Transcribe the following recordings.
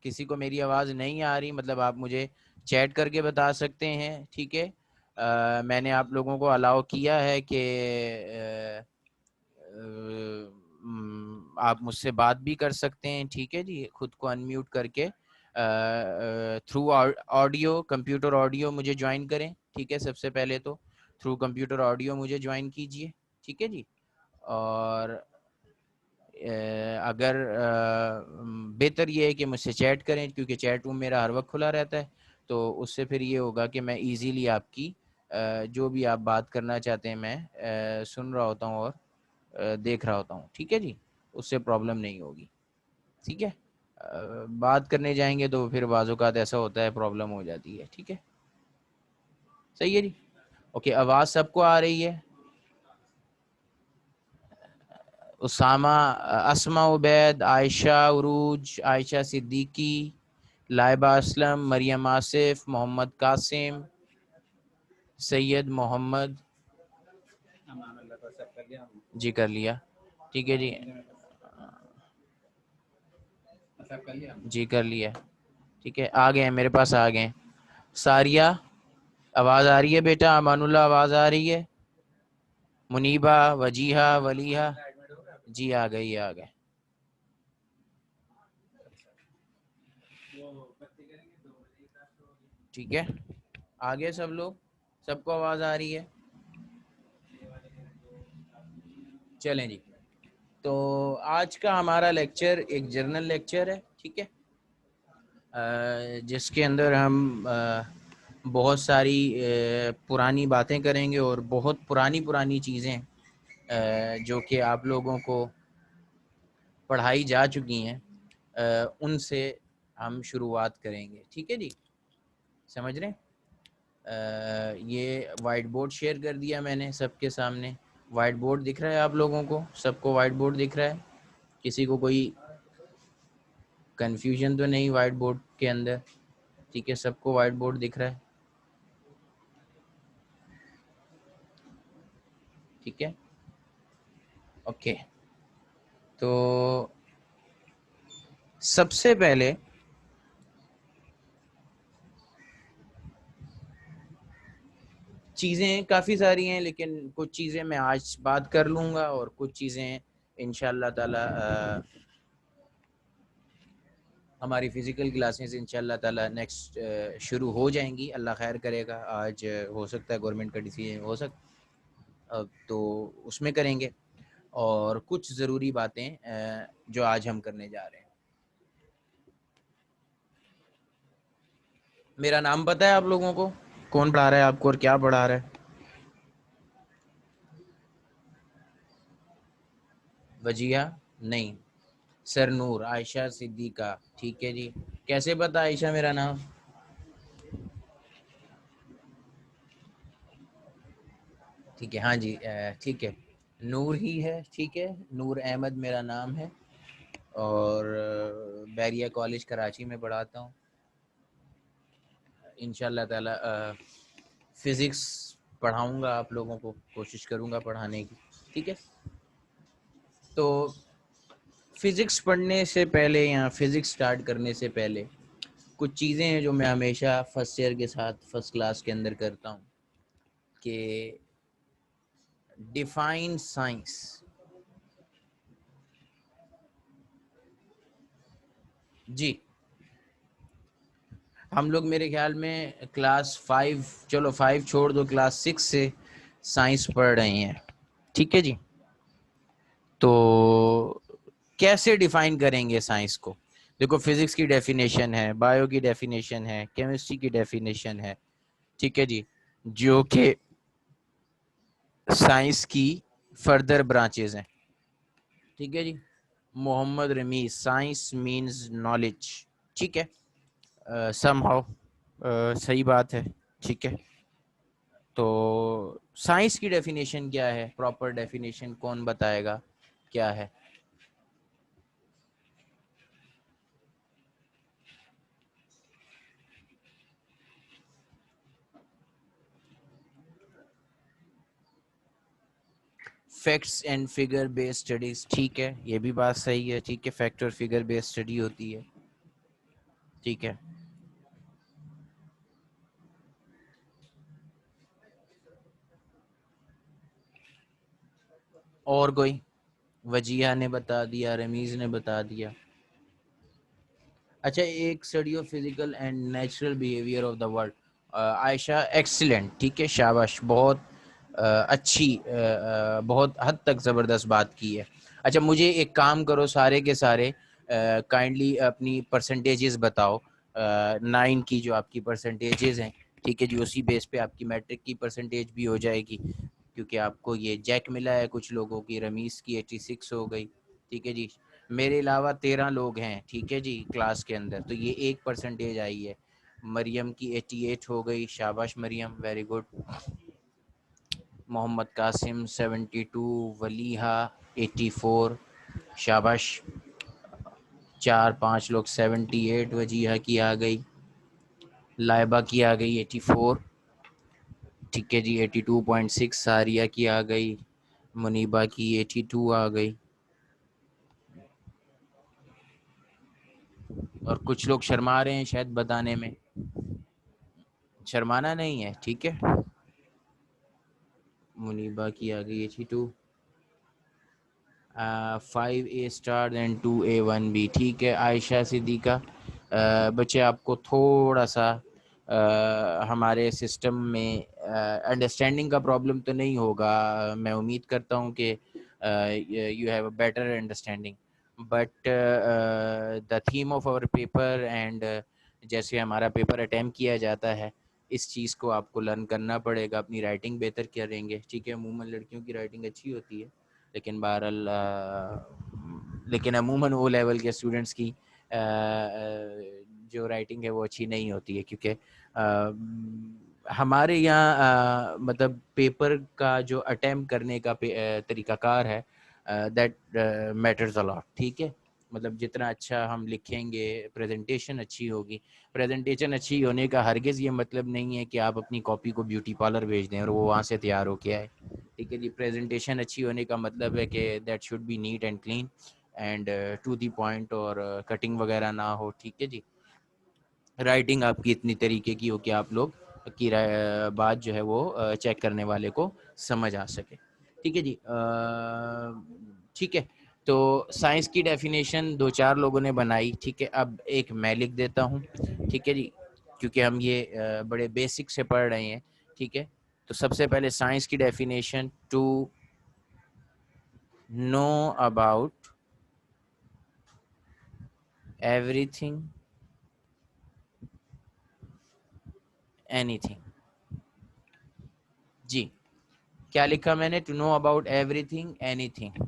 کسی کو میری آواز نہیں آ رہی مطلب آپ مجھے چیٹ کر کے بتا سکتے ہیں، ٹھیک ہے. میں نے آپ لوگوں کو الاؤ کیا ہے کہ آپ مجھ سے بات بھی کر سکتے ہیں، ٹھیک ہے جی، خود کو انمیوٹ کر کے تھرو آڈیو، کمپیوٹر آڈیو مجھے جوائن کریں، ٹھیک ہے. سب سے پہلے تو تھرو کمپیوٹر آڈیو مجھے جوائن کیجئے، ٹھیک ہے جی. اور اگر بہتر یہ ہے کہ مجھ سے چیٹ کریں، کیونکہ چیٹ روم میرا ہر وقت کھلا رہتا ہے، تو اس سے پھر یہ ہوگا کہ میں ایزیلی آپ کی جو بھی آپ بات کرنا چاہتے ہیں میں سن رہا ہوتا ہوں اور دیکھ رہا ہوتا ہوں، ٹھیک ہے جی. اس سے پرابلم نہیں ہوگی، ٹھیک ہے. بات کرنے جائیں گے تو پھر بعض اوقات ایسا ہوتا ہے پرابلم ہو جاتی ہے، ٹھیک ہے. صحیح ہے جی. اوکے، آواز سب کو آ رہی ہے؟ اسامہ، اسماء عبید، عائشہ عروج، عائشہ صدیقی، لائبہ اسلم، مریم آصف، محمد قاسم، سید محمد. جی کر لیا، ٹھیک ہے جی. جی کر لیا، ٹھیک ہے. آ گئے میرے پاس، آ گئے. ساریہ آواز آ رہی ہے بیٹا؟ امان اللہ آواز آ رہی ہے؟ منیبہ، وجیحہ، ولیحہ، جی آ گئی، آ گئے. ٹھیک ہے، آگے سب لوگ، سب کو آواز آ رہی ہے؟ چلیں جی. تو آج کا ہمارا لیکچر ایک جرنل لیکچر ہے، ٹھیک ہے، جس کے اندر ہم بہت ساری پرانی باتیں کریں گے اور بہت پرانی چیزیں جو کہ آپ لوگوں کو پڑھائی جا چکی ہیں ان سے ہم شروعات کریں گے، ٹھیک ہے جی. سمجھ رہے ہیں؟ یہ وائٹ بورڈ شیئر کر دیا میں نے سب کے سامنے. وائٹ بورڈ دکھ رہا ہے آپ لوگوں کو؟ سب کو وائٹ بورڈ دکھ رہا ہے؟ کسی کو کوئی کنفیوژن تو نہیں وائٹ بورڈ کے اندر؟ ٹھیک ہے، سب کو وائٹ بورڈ دکھ رہا ہے، ٹھیک ہے. اوکے، تو سب سے پہلے چیزیں کافی ساری ہیں، لیکن کچھ چیزیں میں آج بات کر لوں گا اور کچھ چیزیں انشاءاللہ تعالی ہماری فزیکل کلاسز انشاءاللہ تعالی نیکسٹ شروع ہو جائیں گی، اللہ خیر کرے گا. آج ہو سکتا ہے گورنمنٹ کا ڈیسیژن ہو سکتا تو اس میں کریں گے، اور کچھ ضروری باتیں جو آج ہم کرنے جا رہے ہیں. میرا نام پتہ ہے آپ لوگوں کو؟ کون پڑھا رہا ہے آپ کو اور کیا پڑھا رہا ہے؟ وجیہہ نہیں، سر نور، عائشہ صدیقہ، ٹھیک ہے جی. کیسے پتا عائشہ میرا نام؟ ٹھیک ہے، ہاں جی، ٹھیک ہے، نور ہی ہے، ٹھیک ہے. نور احمد میرا نام ہے اور بیریہ کالج کراچی میں پڑھاتا ہوں. انشاءاللہ تعالی فزکس پڑھاؤں گا آپ لوگوں کو، کوشش کروں گا پڑھانے کی، ٹھیک ہے. تو فزکس پڑھنے سے پہلے یا فزکس سٹارٹ کرنے سے پہلے کچھ چیزیں ہیں جو میں ہمیشہ فرسٹ ایئر کے ساتھ فرسٹ کلاس کے اندر کرتا ہوں کہ ڈیفائن سائنس. جی ہم لوگ میرے خیال میں کلاس 5، چلو 5 چھوڑ دو، کلاس 6 سے سائنس پڑھ رہے ہیں، ٹھیک ہے جی. تو کیسے ڈیفائن کریں گے سائنس کو؟ دیکھو، فزکس کی ڈیفینیشن ہے، بایو کی ڈیفینیشن ہے، کیمسٹری کی ڈیفینیشن ہے، ٹھیک ہے جی، جو کہ سائنس کی فردر برانچز ہیں، ٹھیک ہے جی. محمد رمیز، سائنس مینز نالج، ٹھیک ہے. سم ہاؤ صحیح بات ہے، ٹھیک ہے. تو سائنس کی ڈیفینیشن کیا ہے؟ پراپر ڈیفینیشن کون بتائے گا کیا ہے؟ Facts and figure base studies, ٹھیک ہے، یہ بھی بات صحیح ہے، ٹھیک ہے. فیکٹ اور فگر بیس اسٹڈی ہوتی ہے. ٹھیک ہے. اور کوئی؟ وجیہ نے بتا دیا, رمیز نے بتا دیا. اچھا, ایک study of physical and natural behaviour of the world. Ayesha excellent, ٹھیک ہے, شاباش, بہت اچھی, بہت حد تک زبردست بات کی ہے. اچھا مجھے ایک کام کرو, سارے کے سارے کائنڈلی اپنی پرسنٹیجز بتاؤ, 9 کی جو آپ کی پرسنٹیجز ہیں, ٹھیک ہے جی, اسی بیس پہ آپ کی میٹرک کی پرسنٹیج بھی ہو جائے گی, کیونکہ آپ کو یہ جیک ملا ہے, کچھ لوگوں کی رمیز کی 86 ہو گئی, ٹھیک ہے جی. میرے علاوہ 13 لوگ ہیں, ٹھیک ہے جی, کلاس کے اندر, تو یہ 1 پرسنٹیج آئی ہے. مریم کی 88 ہو گئی, شاباش مریم, ویری گڈ. محمد قاسم 72, ولیحہ 84, شاباش. 4-5 لوگ 78, وجیہہ کی آ گئی, لائبہ کی آ گئی 84, ٹھیک ہے جی. 82.6 ساریہ کی آ گئی, منیبہ کی 82 آ گئی, اور کچھ لوگ شرما رہے ہیں شاید بتانے میں. شرمانا نہیں ہے, ٹھیک ہے. منیبہ کی آ گئی 82, 5A اسٹار اینڈ 2A1B, ٹھیک ہے. عائشہ صدیقہ, بچے آپ کو تھوڑا سا ہمارے سسٹم میں انڈرسٹینڈنگ کا پرابلم تو نہیں ہوگا, میں امید کرتا ہوں کہ you have a better understanding, but the theme of our paper and جیسے ہمارا پیپر اٹیمپٹ کیا جاتا ہے, اس چیز کو آپ کو لرن کرنا پڑے گا. اپنی رائٹنگ بہتر کریں گے, ٹھیک ہے. عموماً لڑکیوں کی رائٹنگ اچھی ہوتی ہے, لیکن بہرحال لیکن عموماً وہ لیول کے اسٹوڈنٹس کی جو رائٹنگ ہے وہ اچھی نہیں ہوتی ہے, کیونکہ ہمارے یہاں مطلب پیپر کا جو اٹیمپٹ کرنے کا طریقہ کار ہے, دیٹ میٹرز اے لاٹ, ٹھیک ہے. مطلب جتنا اچھا ہم لکھیں گے, پریزنٹیشن اچھی ہوگی. پریزنٹیشن اچھی ہونے کا ہرگز یہ مطلب نہیں ہے کہ آپ اپنی کاپی کو بیوٹی پارلر بھیج دیں اور وہ وہاں سے تیار ہو کے آئے, ٹھیک ہے جی. پریزنٹیشن اچھی ہونے کا مطلب ہے کہ that should be neat and clean and to the point, اور کٹنگ وغیرہ نہ ہو, ٹھیک ہے جی. رائٹنگ آپ کی اتنی طریقے کی ہو کہ آپ لوگ کی بات جو ہے وہ چیک کرنے والے کو سمجھ آ سکے, ٹھیک ہے جی. ٹھیک ہے, تو سائنس کی ڈیفینیشن 2-4 لوگوں نے بنائی, ٹھیک ہے. اب ایک میں لکھ دیتا ہوں, ٹھیک ہے جی, کیونکہ ہم یہ بڑے بیسک سے پڑھ رہے ہیں, ٹھیک ہے. تو سب سے پہلے سائنس کی definition, to know about every thing anything. جی, کیا لکھا میں نے؟ To know about every thing anything.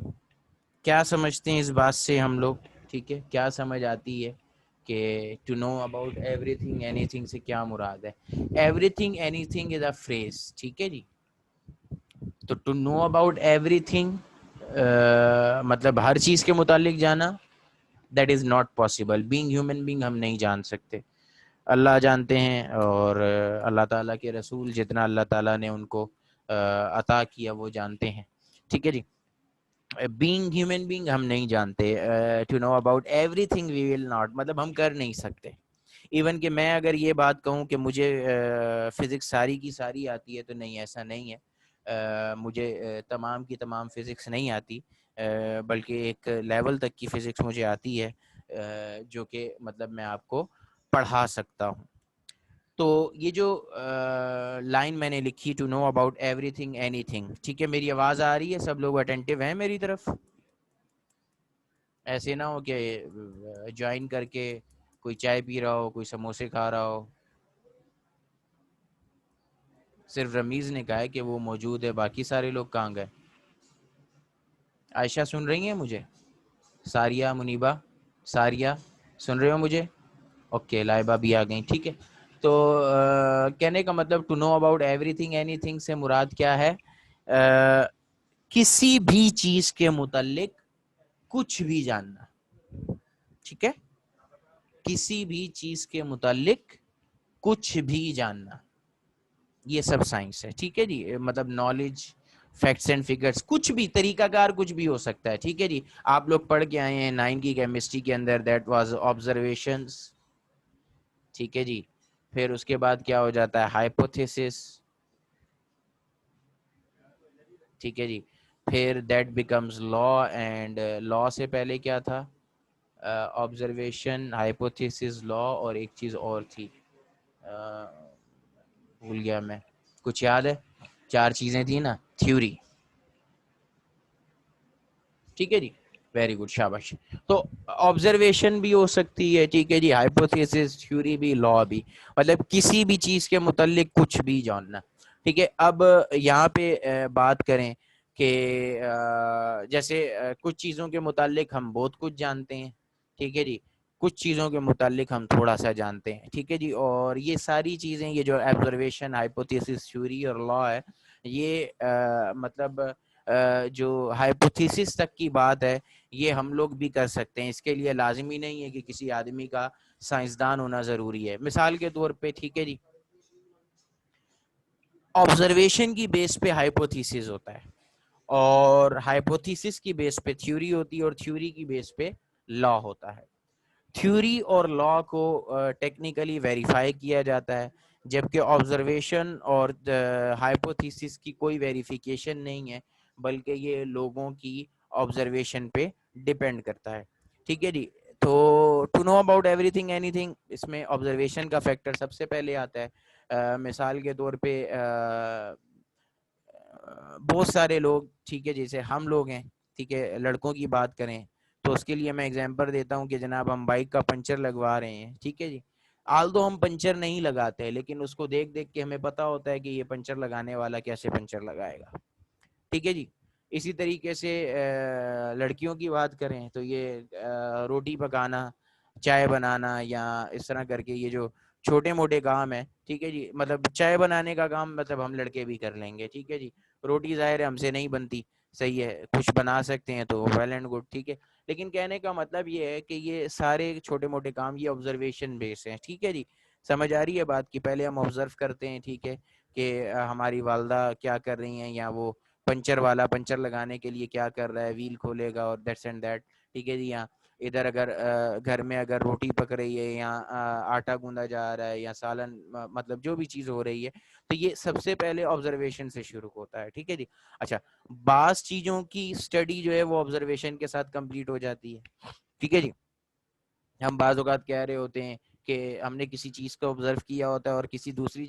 کیا سمجھتے ہیں اس بات سے ہم لوگ, ٹھیک ہے, کیا سمجھ آتی ہے کہ to know about every thing anything سے کیا مراد ہے؟ Every thing anything is a phrase, ٹھیک ہے جی. تو to know about every thing مطلب ہر چیز کے متعلق جانا, that is not possible. Being human being ہم نہیں جان سکتے, اللہ جانتے ہیں, اور اللہ تعالیٰ کے رسول جتنا اللہ تعالیٰ نے ان کو عطا کیا وہ جانتے ہیں, ٹھیک ہے جی. بینگ ہیومن بینگ ہم نہیں جانتے. To know about every thing we will not, مطلب ہم کر نہیں سکتے. ایون کہ میں اگر یہ بات کہوں کہ مجھے فزکس ساری کی ساری آتی ہے, تو نہیں, ایسا نہیں ہے. مجھے تمام کی تمام فزکس نہیں آتی, بلکہ ایک لیول تک کی فزکس مجھے آتی ہے, جو کہ مطلب میں آپ کو پڑھا سکتا ہوں. تو یہ جو لائن میں نے لکھی, to know about every thing anything, ٹھیک ہے. میری آواز آ رہی ہے؟ سب لوگ اٹینٹیو ہیں میری طرف؟ ایسے نہ ہو کہ جوائن کر کے کوئی چائے پی رہا ہو, کوئی سموسے کھا رہا ہو. صرف رمیز نے کہا ہے کہ وہ موجود ہے, باقی سارے لوگ کہاں گئے؟ عائشہ سن رہی ہیں مجھے؟ ساریہ, منیبہ, ساریہ سن رہے ہو مجھے؟ اوکے, لائبہ بھی آ گئیں, ٹھیک ہے. تو کہنے کا مطلب to know about every thing anything سے مراد کیا ہے؟ کسی بھی چیز کے متعلق کچھ بھی جاننا, ٹھیک ہے. کسی بھی چیز کے متعلق کچھ بھی جاننا, یہ سب سائنس ہے, ٹھیک ہے جی. مطلب نالج, فیکٹس اینڈ فگرس, کچھ بھی طریقہ کار کچھ بھی ہو سکتا ہے, ٹھیک ہے جی. آپ لوگ پڑھ کے آئے ہیں 9 کی کیمسٹری کے اندر, دیٹ واز آبزرویشنز ٹھیک ہے جی. پھر اس کے بعد کیا ہو جاتا ہے ہائپوتھیسس. ٹھیک ہے جی. پھر دیٹ بیکمز لا، اینڈ لا سے پہلے کیا تھا؟ آبزرویشن، ہائپوتھیسس، لا، اور ایک چیز اور تھی بھول گیا میں. کچھ یاد ہے؟ 4 چیزیں تھیں نا. تھیوری. ٹھیک ہے جی. ویری گڈ، شاباش. تو آبزرویشن بھی ہو سکتی ہے، ٹھیک ہے جی، ہائپوتھیسس، تھیوری بھی، لا بھی، مطلب کسی بھی چیز کے متعلق کچھ بھی جاننا. ٹھیک ہے. اب یہاں پہ بات کریں کہ جیسے کچھ چیزوں کے متعلق ہم بہت کچھ جانتے ہیں. ٹھیک ہے جی. کچھ چیزوں کے متعلق ہم تھوڑا سا جانتے ہیں. ٹھیک ہے جی. اور یہ ساری چیزیں، یہ جو آبزرویشن، ہائپوتھیسس، تھیوری اور لا ہے، یہ مطلب جو ہائپوتھیسس تک کی بات ہے یہ ہم لوگ بھی کر سکتے ہیں. اس کے لیے لازمی نہیں ہے کہ کسی آدمی کا سائنسدان ہونا ضروری ہے. مثال کے طور پہ، ٹھیک ہے جی، آبزرویشن کی بیس پہ ہائپوتھیسس ہوتا ہے، اور ہائپوتھیسس کی بیس پہ تھیوری ہوتی ہے، اور تھیوری کی بیس پہ لا ہوتا ہے. تھیوری اور لا کو ٹیکنیکلی ویریفائی کیا جاتا ہے، جبکہ آبزرویشن اور ہائپوتھیسس کی کوئی ویریفیکیشن نہیں ہے، بلکہ یہ لوگوں کی آبزرویشن پہ ڈیپینڈ کرتا ہے. ٹھیک ہے جی. تو to know about every thing anything, اس میں آبزرویشن کا فیکٹر سب سے پہلے آتا ہے. مثال کے طور پہ بہت سارے لوگ، ٹھیک ہے، جیسے ہم لوگ ہیں، ٹھیک ہے، لڑکوں کی بات کریں تو اس کے لیے میں اگزامپل دیتا ہوں کہ جناب ہم بائک کا پنچر لگوا رہے ہیں. ٹھیک ہے جی. آلدو ہم پنچر نہیں لگاتے، لیکن اس کو دیکھ دیکھ کے ہمیں پتا ہوتا ہے کہ یہ پنچر لگانے والا کیسے پنچر لگائے گا. ٹھیک ہے جی. اسی طریقے سے لڑکیوں کی بات کریں تو یہ روٹی پکانا، چائے بنانا، یا اس طرح کر کے یہ جو چھوٹے موٹے کام ہے، ٹھیک ہے جی، مطلب چائے بنانے کا کام مطلب ہم لڑکے بھی کر لیں گے. ٹھیک ہے جی. روٹی ظاہر ہے ہم سے نہیں بنتی، صحیح ہے، کچھ بنا سکتے ہیں تو ویل اینڈ گڈ. ٹھیک ہے. لیکن کہنے کا مطلب یہ ہے کہ یہ سارے چھوٹے موٹے کام یہ آبزرویشن بیس ہیں. ٹھیک ہے جی. سمجھ آ رہی ہے بات کی؟ پہلے ہم آبزرو کرتے ہیں، ٹھیک ہے، کہ ہماری والدہ کیا کر رہی ہیں، یا وہ پنچر والا پنچر لگانے کے لیے کیا کر رہا ہے، ویل کھولے گا اور دیٹس اینڈ دیٹ. ٹھیک ہے جی. یا ادھر اگر گھر میں اگر روٹی پک رہی ہے، یا آٹا گوندا جا رہا ہے، یا سالن، مطلب جو بھی چیز ہو رہی ہے، تو یہ سب سے پہلے آبزرویشن سے شروع ہوتا ہے. ٹھیک ہے جی. اچھا، بعض چیزوں کی اسٹڈی جو ہے وہ آبزرویشن کے ساتھ کمپلیٹ ہو جاتی ہے. ٹھیک ہے جی. ہم بعض اوقات کہہ رہے ہوتے ہیں کہ ہم نے کسی چیز کو آبزرو کیا ہوتا ہے اور کسی دوسری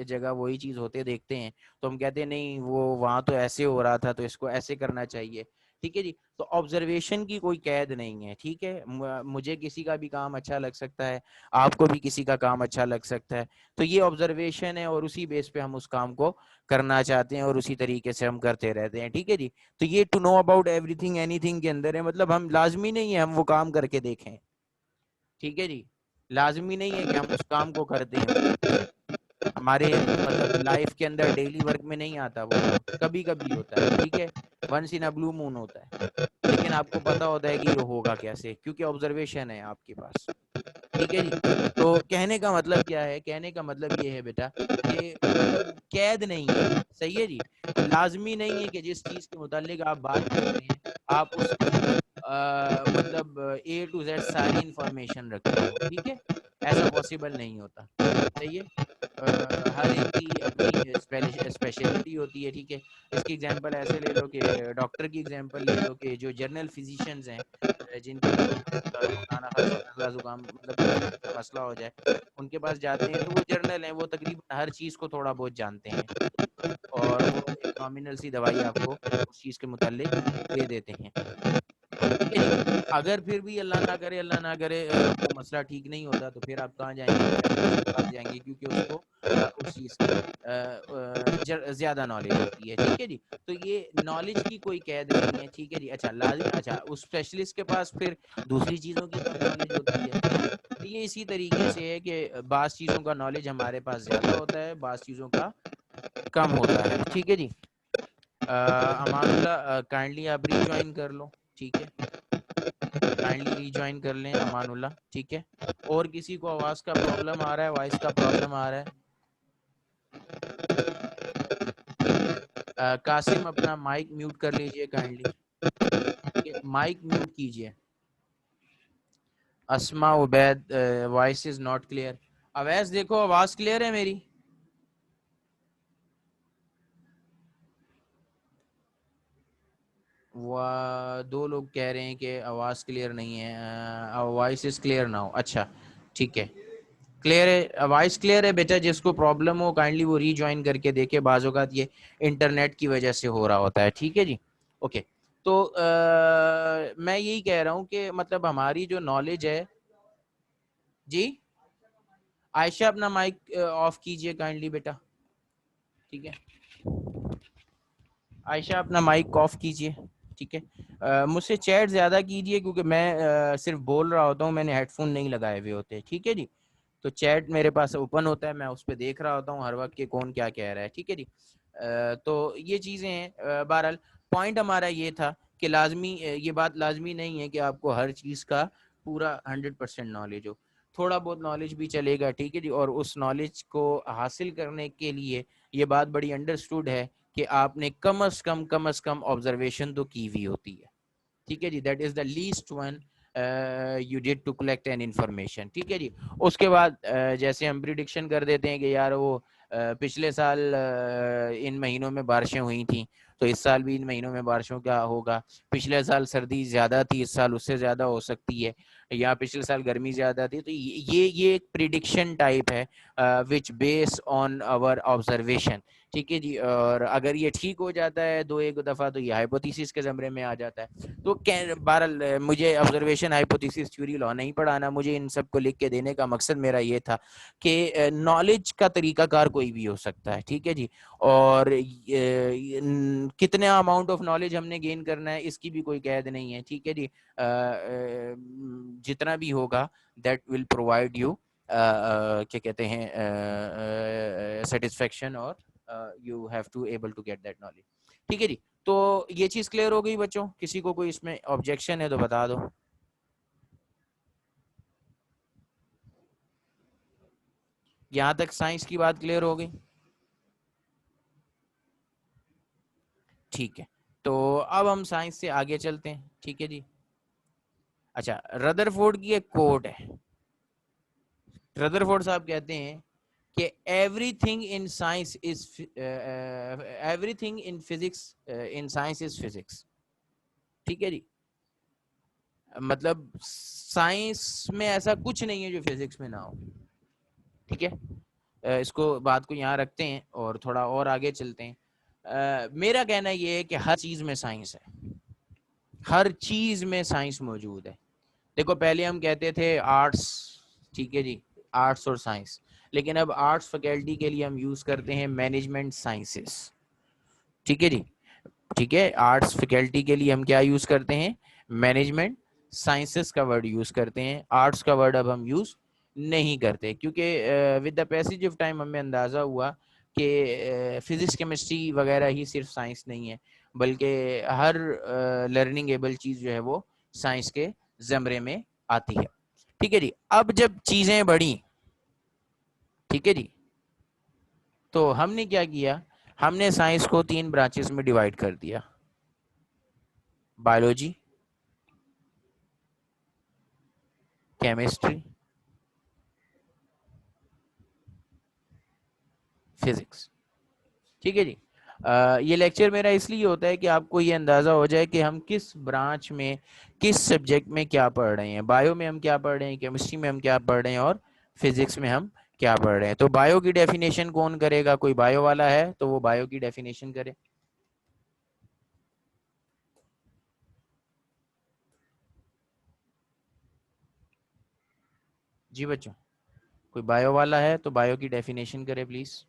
جگہ وہی چیز ہوتے دیکھتے ہیں، تو ہم کہتے ہیں نہیں وہ وہاں تو ایسے ہو رہا تھا تو اس کو ایسے کرنا چاہیے. ٹھیک ہے جی. تو آبزرویشن کی کوئی قید نہیں ہے. ٹھیک ہے. مجھے کسی کا بھی کام اچھا لگ سکتا ہے، آپ کو بھی کسی کا کام اچھا لگ سکتا ہے، تو یہ آبزرویشن ہے، اور اسی بیس پہ ہم اس کام کو کرنا چاہتے ہیں، اور اسی طریقے سے ہم کرتے رہتے ہیں. ٹھیک ہے جی. تو یہ to know about every thing anything کے اندر ہے، مطلب ہم لازمی نہیں ہے ہم وہ کام کر کے دیکھیں. ٹھیک ہے جی. لازمی نہیں ہے کہ ہم اس کام کو کرتے ہیں. ہمارے مطلب لائف کے اندر ڈیلی ورک میں نہیں آتا وہ کام، کبھی کبھی ہوتا ہے. ٹھیک ہے. ونس ان اے بلو مون ہوتا ہے، لیکن آپ کو پتا ہوتا ہے کہ یہ ہوگا کیسے، کیونکہ آبزرویشن ہے آپ کے پاس. ٹھیک ہے جی. تو کہنے کا مطلب کیا ہے؟ کہنے کا مطلب یہ ہے بیٹا کہ مطلب قید نہیں ہے. صحیح ہے جی. لازمی نہیں ہے کہ جس چیز کے متعلق آپ بات کر رہے ہیں آپ اس کی مطلب اے ٹو زیڈ ساری انفارمیشن رکھتے ہو. ٹھیک ہے. ایسا پاسبل نہیں ہوتا. صحیح ہے. ہر ایک کی اپنی اسپیشلٹی ہوتی ہے. ٹھیک ہے. اس کی ایگزامپل ایسے لے لو کہ ڈاکٹر کی ایگزامپل لے لو کہ جو جنرل فزیشینز ہیں، جن کے خدا نہ خاصہ نزلہ زکام مطلب کوئی بھی ایسا مسئلہ ہو جائے ان کے پاس جاتے ہیں، تو وہ جرنل ہیں، وہ تقریباً ہر چیز کو تھوڑا بہت جانتے ہیں، اور وہ ایک نامنل سی دوائی آپ کو اس چیز کے متعلق دے دیتے ہیں. ٹھیک ہے جی. اگر پھر بھی اللہ نہ کرے وہ مسئلہ ٹھیک نہیں ہوتا تو پھر آپ کہاں جائیں گے؟ اسپیشلسٹ کے پاس جائیں گے، کیونکہ اس کو اس چیز کی زیادہ نالج ہوتی ہے. ٹھیک ہے جی. تو یہ نالج کی کوئی قید نہیں ہے. ٹھیک ہے جی. اچھا اچھا اس اسپیشلسٹ کے پاس پھر دوسری چیزوں کی کم نالج ہوتی ہے. تو یہ اسی طریقے سے ہے کہ بعض چیزوں کا نالج ہمارے پاس زیادہ ہوتا ہے، بعض چیزوں کا کم ہوتا ہے. ٹھیک ہے جی. امان اللہ کائنڈلی آپ ری جوائن کر لو. ٹھیک ہے. کائنڈلی ری جوائن کر لیں امان اللہ. ٹھیک ہے. اور کسی کو آواز کا پرابلم آ رہا ہے، وائس کا پرابلم آ رہا ہے؟ ٹھیک ہے. قاسم اپنا مائک میوٹ کر لیجئے کائنڈلی. ٹھیک ہے. مائک میوٹ کیجئے. Asma Ubaid voice is not clear. Awais دیکھو آواز کلیئر ہے میری؟ دو لوگ کہہ رہے ہیں کہ آواز کلیئر نہیں ہے. Voice is clear now. اچھا ٹھیک ہے, کلیئر ہے, وائس کلیئر ہے بیٹا. جس کو پرابلم ہو کائنڈلی وہ ری جوائن کر کے دیکھے, بعض اوقات یہ انٹرنیٹ کی وجہ سے ہو رہا ہوتا ہے. ٹھیک ہے جی, اوکے. تو میں یہی کہہ رہا ہوں کہ مطلب ہماری جو نالج ہے. جی عائشہ اپنا مائک آف کیجئے کائنڈلی بیٹا. ٹھیک ہے عائشہ اپنا مائک آف کیجئے. ٹھیک ہے, مجھ سے چیٹ زیادہ کیجئے کیونکہ میں صرف بول رہا ہوتا ہوں, میں نے ہیڈ فون نہیں لگائے ہوئے ہوتے. ٹھیک ہے جی, تو چیٹ میرے پاس اوپن ہوتا ہے, میں اس پہ دیکھ رہا ہوتا ہوں ہر وقت کہ کون کیا کہہ رہا ہے. ٹھیک ہے جی, تو یہ چیزیں ہیں. بہرحال پوائنٹ ہمارا یہ تھا کہ لازمی یہ بات لازمی نہیں ہے کہ آپ کو ہر چیز کا پورا 100% نالج ہو. تھوڑا بہت نالج بھی چلے گا. ٹھیک ہے جی, اور اس نالج کو حاصل کرنے کے لیے یہ بات بڑی انڈرسٹوڈ ہے کہ آپ نے کم از کم آبزرویشن تو کی ہوئی ہوتی ہے. ٹھیک ہے جی, that is the least one you did to collect an information. ٹھیک ہے جی, اس کے بعد جیسے ہم پریڈکشن کر دیتے ہیں کہ یار وہ پچھلے سال ان مہینوں میں بارشیں ہوئی تھیں تو اس سال بھی ان مہینوں میں بارشوں کا ہوگا. پچھلے سال سردی زیادہ تھی, اس سال اس سے زیادہ ہو سکتی ہے, یا پچھلے سال گرمی زیادہ تھی. تو یہ ایک پریڈکشن ٹائپ ہے وچ بیس آن آور آبزرویشن. ٹھیک ہے جی, اور اگر یہ ٹھیک ہو جاتا ہے دو ایک دفعہ تو یہ ہائپوتھیسس کے زمرے میں آ جاتا ہے. تو بہرحال مجھے آبزرویشن ہائپوتھیسس تھیوری لا نہیں پڑھانا, مجھے ان سب کو لکھ کے دینے کا مقصد میرا یہ تھا کہ نالج کا طریقہ کار کوئی بھی ہو سکتا ہے. ٹھیک ہے جی, اور کتنے اماؤنٹ آف نالج ہم نے گین کرنا ہے اس کی بھی کوئی قید نہیں ہے. ٹھیک ہے جی, جتنا بھی ہوگا دیٹ ول پرووائڈ یو کیا کہتے ہیں سیٹسفیکشن, اور you have to able to get that knowledge. ٹھیک ہے جی, تو یہ چیز کلیئر ہو گئی بچوں؟ کسی کو کوئی اس میں آبجیکشن ہے تو بتا دو. یہاں تک سائنس کی بات کلیئر ہو گئی؟ ٹھیک ہے, تو اب ہم سائنس سے آگے چلتے ہیں. ٹھیک ہے جی, اچھا ردرفورڈ کی ایک کوٹ ہے. ردرفورڈ صاحب کہتے ہیں کہ every thing in science is every thing in physics in science is physics. ٹھیک ہے جی, مطلب سائنس میں ایسا کچھ نہیں ہے جو فزکس میں نہ ہو. ٹھیک ہے, اس کو بات کو یہاں رکھتے ہیں اور تھوڑا اور آگے چلتے ہیں. میرا کہنا یہ ہے کہ ہر چیز میں سائنس ہے, ہر چیز میں سائنس موجود ہے. دیکھو پہلے ہم کہتے تھے آرٹس, ٹھیک ہے جی, آرٹس اور سائنس, لیکن اب آرٹس فیکلٹی کے لیے ہم یوز کرتے ہیں مینجمنٹ سائنسز. ٹھیک ہے جی, ٹھیک ہے, آرٹس فیکلٹی کے لیے ہم کیا یوز کرتے ہیں؟ مینجمنٹ سائنسز کا ورڈ یوز کرتے ہیں. آرٹس کا ورڈ اب ہم یوز نہیں کرتے کیونکہ with the passage of time ہمیں اندازہ ہوا کہ فزکس کیمسٹری وغیرہ ہی صرف سائنس نہیں ہے, بلکہ ہر لرننگ ایبل چیز جو ہے وہ سائنس کے زمرے میں آتی ہے. ٹھیک ہے جی, اب جب چیزیں بڑھی, ٹھیک ہے جی, تو ہم نے کیا کیا, ہم نے سائنس کو 3 برانچز میں ڈیوائڈ کر دیا. Biology, chemistry, physics. ٹھیک ہے جی, یہ لیکچر میرا اس لیے ہوتا ہے کہ آپ کو یہ اندازہ ہو جائے کہ ہم کس برانچ میں کس سبجیکٹ میں کیا پڑھ رہے ہیں. بایو میں ہم کیا پڑھ رہے ہیں, کیمسٹری میں ہم کیا پڑھ رہے ہیں, اور فزکس میں ہم کیا پڑھ رہے ہیں. تو بایو کی ڈیفینیشن کون کرے گا؟ کوئی بایو والا ہے تو وہ بایو کی ڈیفینیشن کرے. جی بچوں, کوئی بایو والا ہے تو بایو کی ڈیفینیشن کرے پلیز.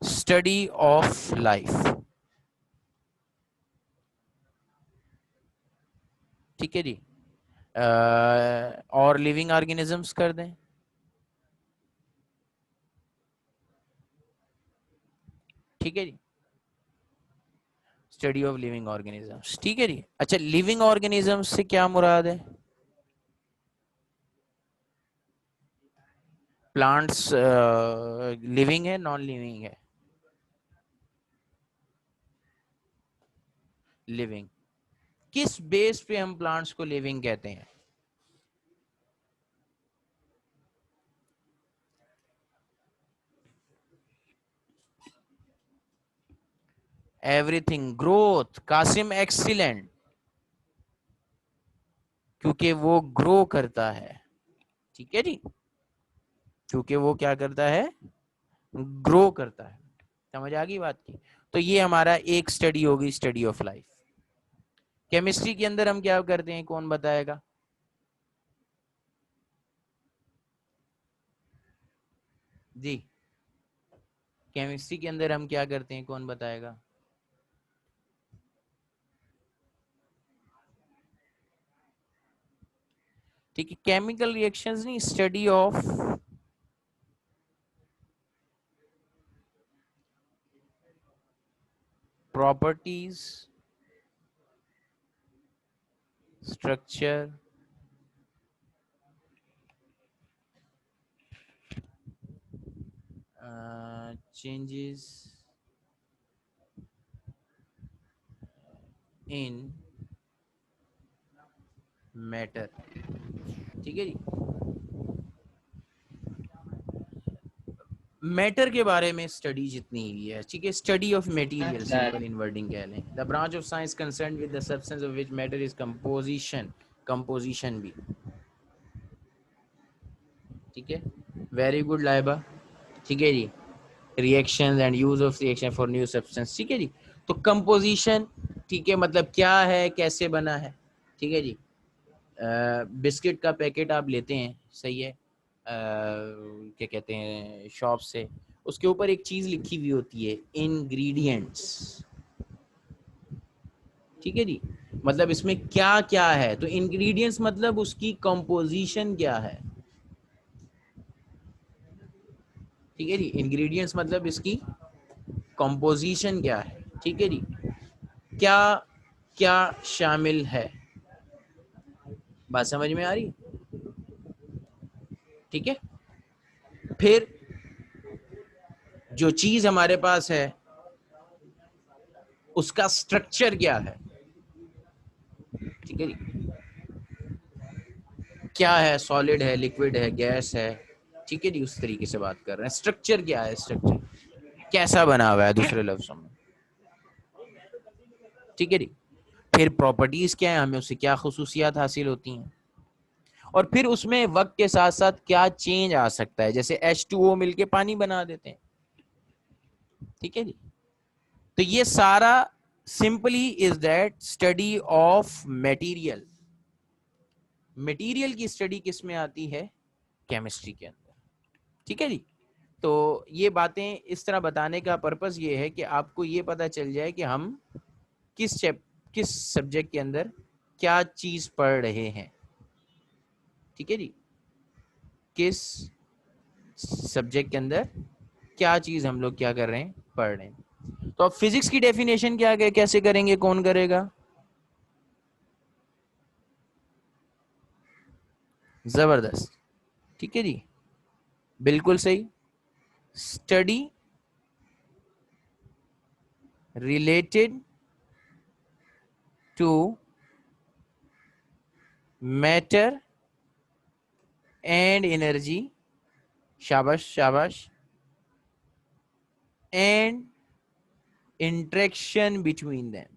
Study of life. ٹھیک ہے جی, اور لیونگ آرگینزمس کر دیں. ٹھیک ہے جی, اسٹڈی آف لیونگ آرگینزمس. ٹھیک ہے جی, اچھا لیونگ آرگینزمس سے کیا مراد ہے؟ پلانٹس لیونگ ہے, نان لیونگ ہے؟ لیونگ. کس بیس پہ ہم پلانٹس کو لیونگ کہتے ہیں؟ Every thing. Growth. Qasim excellent. کیونکہ وہ گرو کرتا ہے. ٹھیک ہے جی, کیونکہ وہ کیا کرتا ہے, گرو کرتا ہے. سمجھ آ گئی بات کی. تو یہ ہمارا ایک اسٹڈی ہوگی, اسٹڈی آف لائف. کیمسٹری کے اندر ہم کیا کرتے ہیں, کون بتائے گا؟ جی, کیمسٹری کے اندر ہم کیا کرتے ہیں, کون بتائے گا؟ ٹھیک ہے, کیمیکل ریئیکشنز نہیں, study of properties, structure, changes in matter. ٹھیک ہے جی, میٹر کے بارے میں اسٹڈی جتنی ہوئی ہے, ٹھیک ہے, study of material, simple in wording کہہ لیں. The branch of science concerned with the substance of which matter is composition. Composition بھی ٹھیک ہے. Very good Laiba. ٹھیک ہے جی, reaction and use of reaction for new substance. ٹھیک ہے جی. تو کمپوزیشن, ٹھیک ہے, مطلب کیا ہے, کیسے بنا ہے. ٹھیک ہے جی, بسکٹ کا پیکٹ آپ لیتے ہیں, صحیح ہے, کیا کہتے ہیں, شاپ سے, اس کے اوپر ایک چیز لکھی ہوئی ہوتی ہے, انگریڈینٹس. ٹھیک ہے جی, مطلب اس میں کیا کیا ہے, تو انگریڈینٹس مطلب اس کی کمپوزیشن کیا ہے. ٹھیک ہے جی, انگریڈینٹس مطلب اس کی کمپوزیشن کیا ہے. ٹھیک ہے جی, کیا کیا شامل ہے. بات سمجھ میں آ رہی. ٹھیک ہے, پھر جو چیز ہمارے پاس ہے اس کا سٹرکچر کیا ہے. ٹھیک ہے جی, کیا ہے, سالڈ ہے, لکوڈ ہے, گیس ہے. ٹھیک ہے جی, اس طریقے سے بات کر رہے ہیں. سٹرکچر کیا ہے, سٹرکچر کیسا بنا ہوا ہے, دوسرے لفظوں میں. ٹھیک ہے جی, پھر پراپرٹیز کیا ہیں, ہمیں اس سے کیا خصوصیات حاصل ہوتی ہیں, اور پھر اس میں وقت کے ساتھ ساتھ کیا چینج آ سکتا ہے, جیسے H2O مل کے پانی بنا دیتے ہیں. ٹھیک ہے جی, تو یہ سارا simply is that study of material. Material کی اسٹڈی کس میں آتی ہے, کیمسٹری کے اندر. ٹھیک ہے جی, تو یہ باتیں اس طرح بتانے کا پرپس یہ ہے کہ آپ کو یہ پتا چل جائے کہ ہم کس سبجیکٹ کے اندر کیا چیز پڑھ رہے ہیں. ٹھیک ہے جی, کس سبجیکٹ کے اندر کیا چیز ہم لوگ کیا کر رہے ہیں, پڑھ رہے ہیں. تو اب فزکس کی ڈیفینیشن کیا کیسے کریں گے, کون کرے گا؟ زبردست. ٹھیک ہے جی, بالکل صحیح. Study related to matter and energy. شاباش شاباش. And interaction between them.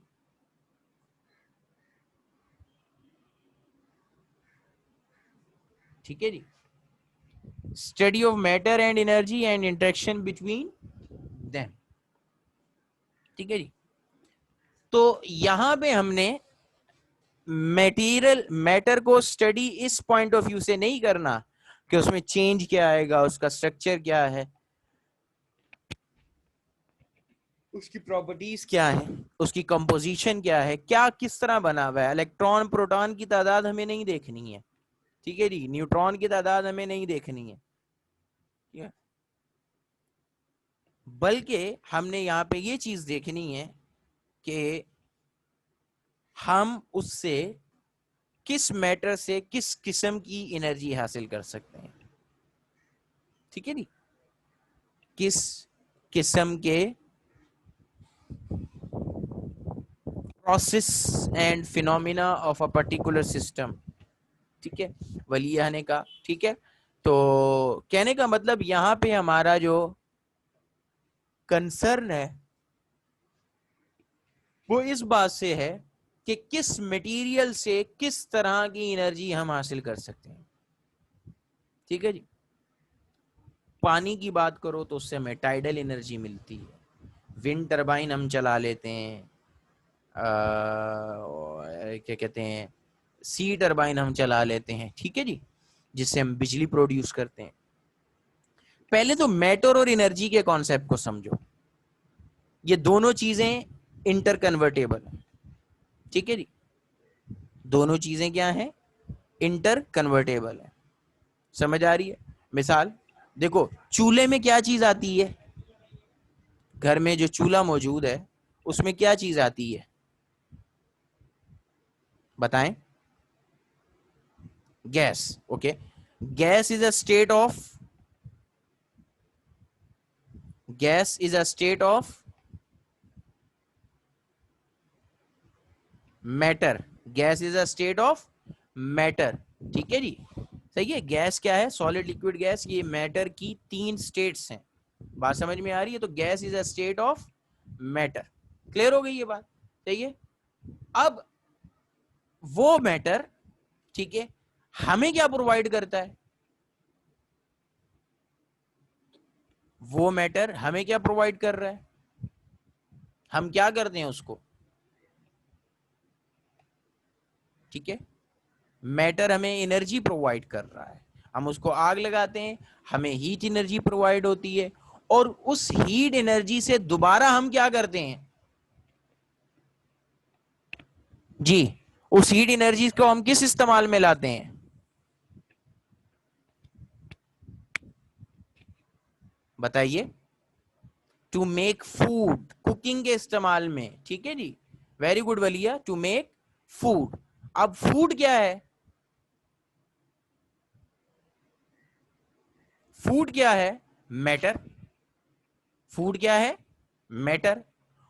ٹھیک ہے جی, study of matter and energy and interaction between them. ٹھیک ہے جی, تو یہاں پہ ہم نے میٹیریل میٹر کو اسٹڈی اس پوائنٹ آف ویو سے نہیں کرنا کہ اس میں چینج کیا آئے گا, اس کا اسٹرکچر کیا ہے, اس کی پراپرٹیز کیا ہے, اس کی کمپوزیشن کیا ہے, کیا کس طرح بنا ہوا ہے. الیکٹران پروٹون کی تعداد ہمیں نہیں دیکھنی ہے. ٹھیک ہے جی, نیوٹران کی تعداد ہمیں نہیں دیکھنی ہے, بلکہ ہم نے یہاں پہ یہ چیز دیکھنی ہے کہ ہم اس سے کس میٹر سے کس قسم کی انرجی حاصل کر سکتے ہیں. ٹھیک ہے جی, کس قسم کے process and phenomena of a particular system. ٹھیک ہے, ولیہ نے کہا. ٹھیک ہے, تو کہنے کا مطلب یہاں پہ ہمارا جو کنسرن ہے وہ اس بات سے ہے کہ کس مٹیریل سے کس طرح کی انرجی ہم حاصل کر سکتے ہیں. ٹھیک ہے جی. پانی کی بات کرو تو اس سے ہمیں ٹائیڈل انرجی ملتی ہے. ونڈ ٹربائن ہم چلا لیتے ہیں, کیا کہتے ہیں, سی ٹربائن ہم چلا لیتے ہیں. ٹھیک ہے جی, جس سے ہم بجلی پروڈیوس کرتے ہیں. پہلے تو میٹر اور انرجی کے کانسیپٹ کو سمجھو. یہ دونوں چیزیں انٹر کنورٹیبل ہیں. ٹھیک ہے جی, دونوں چیزیں کیا ہیں, انٹر کنورٹیبل ہیں. سمجھ آ رہی ہے؟ مثال دیکھو, چولہے میں کیا چیز آتی ہے, گھر میں جو چولہا موجود ہے اس میں کیا چیز آتی ہے, بتائیں. Gas. Okay, gas is a state of, gas is a state of matter. Gas is a state of matter. ٹھیک ہے جی, صحیح ہے. گیس کیا ہے, سالڈ, لکوڈ, گیس. یہ میٹر کی 3 اسٹیٹس ہیں. بات سمجھ میں آ رہی ہے؟ تو gas is a state of matter. Clear ہو گئی یہ بات؟ صحیح ہے. اب وہ میٹر, ٹھیک ہے, ہمیں کیا پرووائڈ کرتا ہے, وہ میٹر ہمیں کیا پرووائڈ کر رہا ہے, ہم کیا کرتے ہیں اس کو. ٹھیک ہے, میٹر ہمیں انرجی پرووائڈ کر رہا ہے. ہم اس کو آگ لگاتے ہیں, ہمیں ہیٹ انرجی پرووائڈ ہوتی ہے, اور اس ہیٹ انرجی سے دوبارہ ہم کیا کرتے ہیں جی, اس ہیٹ انرجی کو ہم کس استعمال میں لاتے ہیں, بتائیے. ٹو میک فوڈ, کوکنگ کے استعمال میں. ٹھیک ہے جی, very good Waliya, to make food. اب فوڈ کیا ہے, فوڈ کیا ہے, میٹر. فوڈ کیا ہے, میٹر.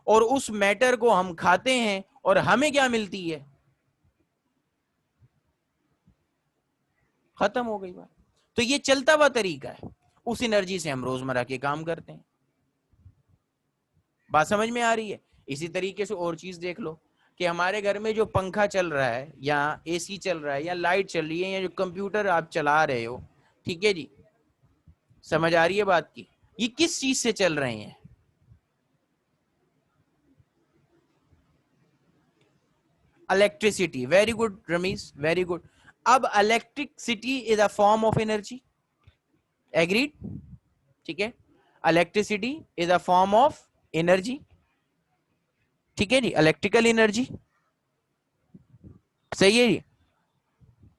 اور اس میٹر کو ہم کھاتے ہیں اور ہمیں کیا ملتی ہے, ختم ہو گئی بات. تو یہ چلتا ہوا طریقہ ہے, اس انرجی سے ہم روزمرہ کے کام کرتے ہیں. بات سمجھ میں آ رہی ہے؟ اسی طریقے سے اور چیز دیکھ لو کہ ہمارے گھر میں جو پنکھا چل رہا ہے, یا اے سی چل رہا ہے, یا لائٹ چل رہی ہے, یا جو کمپیوٹر آپ چلا رہے ہو, ٹھیک ہے جی, سمجھ آ رہی ہے بات کی, یہ کس چیز سے چل رہے ہیں, electricity. Very good Rameez, very good. اب electricity is a form of energy, agreed. ٹھیک ہے, electricity is a form of energy. ٹھیک ہے جی, الیکٹریکل انرجی. صحیح ہے جی.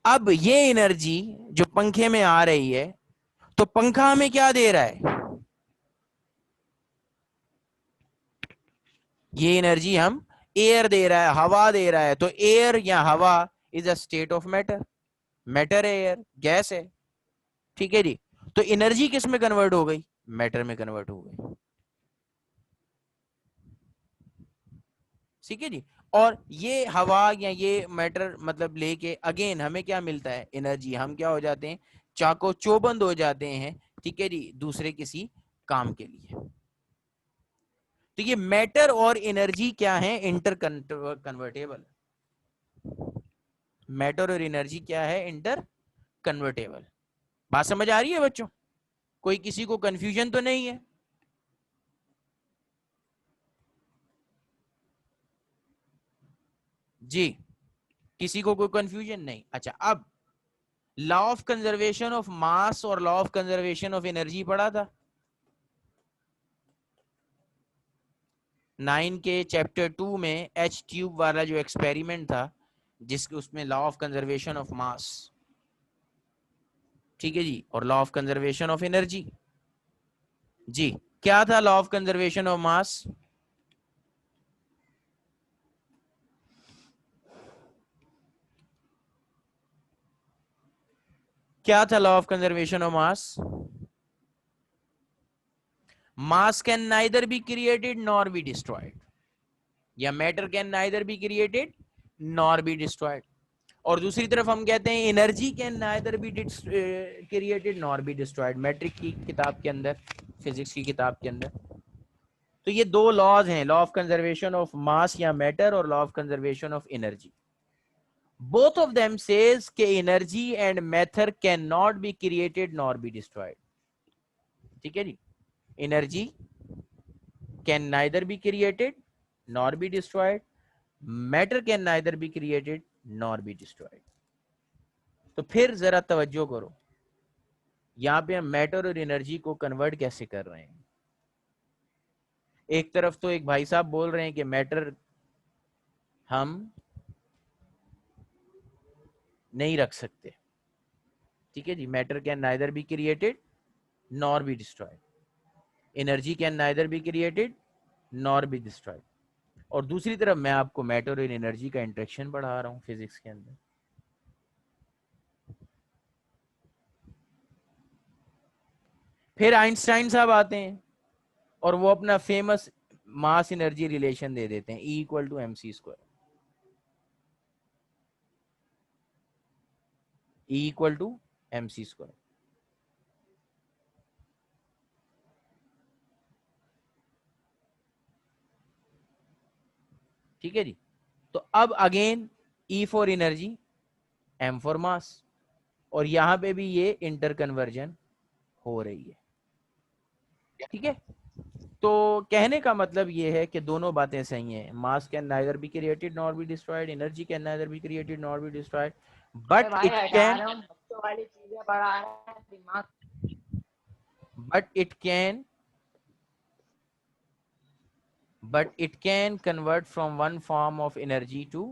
اب یہ انرجی جو پنکھے میں آ رہی ہے, تو پنکھا ہمیں کیا دے رہا ہے, یہ انرجی ہم ایئر دے رہا ہے, ہوا دے رہا ہے. تو ایئر یا ہوا is a state of matter. Matter ہے ایئر, گیس ہے. ٹھیک ہے جی, تو انرجی کس میں کنورٹ ہو گئی, میٹر میں کنورٹ ہو گئی. ٹھیک ہے جی. اور یہ ہوا یا یہ میٹر مطلب لے کے اگین ہمیں کیا ملتا ہے, انرجی. ہم کیا ہو جاتے ہیں, چاقو چوبند ہو جاتے ہیں. ٹھیک ہے جی, دوسرے کسی کام کے لیے. تو یہ میٹر اور انرجی کیا ہے, انٹر کنورٹیبل. میٹر اور انرجی کیا ہے, انٹر کنورٹیبل. بات سمجھ آ رہی ہے بچوں؟ کوئی کسی کو کنفیوژن تو نہیں ہے؟ جی, کسی کو کوئی کنفیوژن نہیں. اچھا, اب law of conservation of mass اور law of conservation of energy پڑھا تھا 9 کے چیپٹر 2 میں, ایچ ٹیوب والا جو ایکسپیریمنٹ تھا, جس کے اس میں law of conservation of mass, ٹھیک ہے جی, اور law of conservation of energy. جی, کیا تھا law of conservation of mass, کیا تھا law of conservation of mass. Mass can neither be created nor be destroyed. یا matter can neither be created nor be destroyed. اور دوسری طرف ہم کہتے ہیں energy can neither be created nor be destroyed. Matric کی کتاب کے اندر, فزکس کی کتاب کے اندر. تو یہ دو لاز ہیں, لا آف کنزرویشن آف ماس یا میٹر اور law of conservation of energy. both of them says کہ energy and matter cannot be created nor be destroyed. ٹھیک ہے جی, energy can neither be created nor be destroyed, matter can neither be created nor be destroyed. تو پھر ذرا توجہ کرو, یہاں پہ ہم میٹر اور انرجی کو کنورٹ کیسے کر رہے ہیں. ایک طرف تو ایک بھائی صاحب بول رہے ہیں کہ میٹر ہم نہیں رکھ سکتے, ٹھیک ہے جی, matter can neither be created nor be destroyed, energy can neither be created nor be destroyed. اور دوسری طرف میں آپ کو میٹر اور انرجی کا انٹریکشن پڑھا رہا ہوں فزکس کے اندر. پھر آئنسٹائن صاحب آتے ہیں اور وہ اپنا فیمس ماس انرجی ریلیشن دے دیتے ہیں, E=mc². E=mc². ٹھیک ہے جی. تو اب again E for energy, M for mass, اور یہاں پہ بھی یہ انٹر کنورجن ہو رہی ہے. ٹھیک ہے, تو کہنے کا مطلب یہ ہے کہ دونوں باتیں صحیح ہیں. Mass can neither be created nor be destroyed, energy can neither be created nor be destroyed, but it can convert from one form of energy to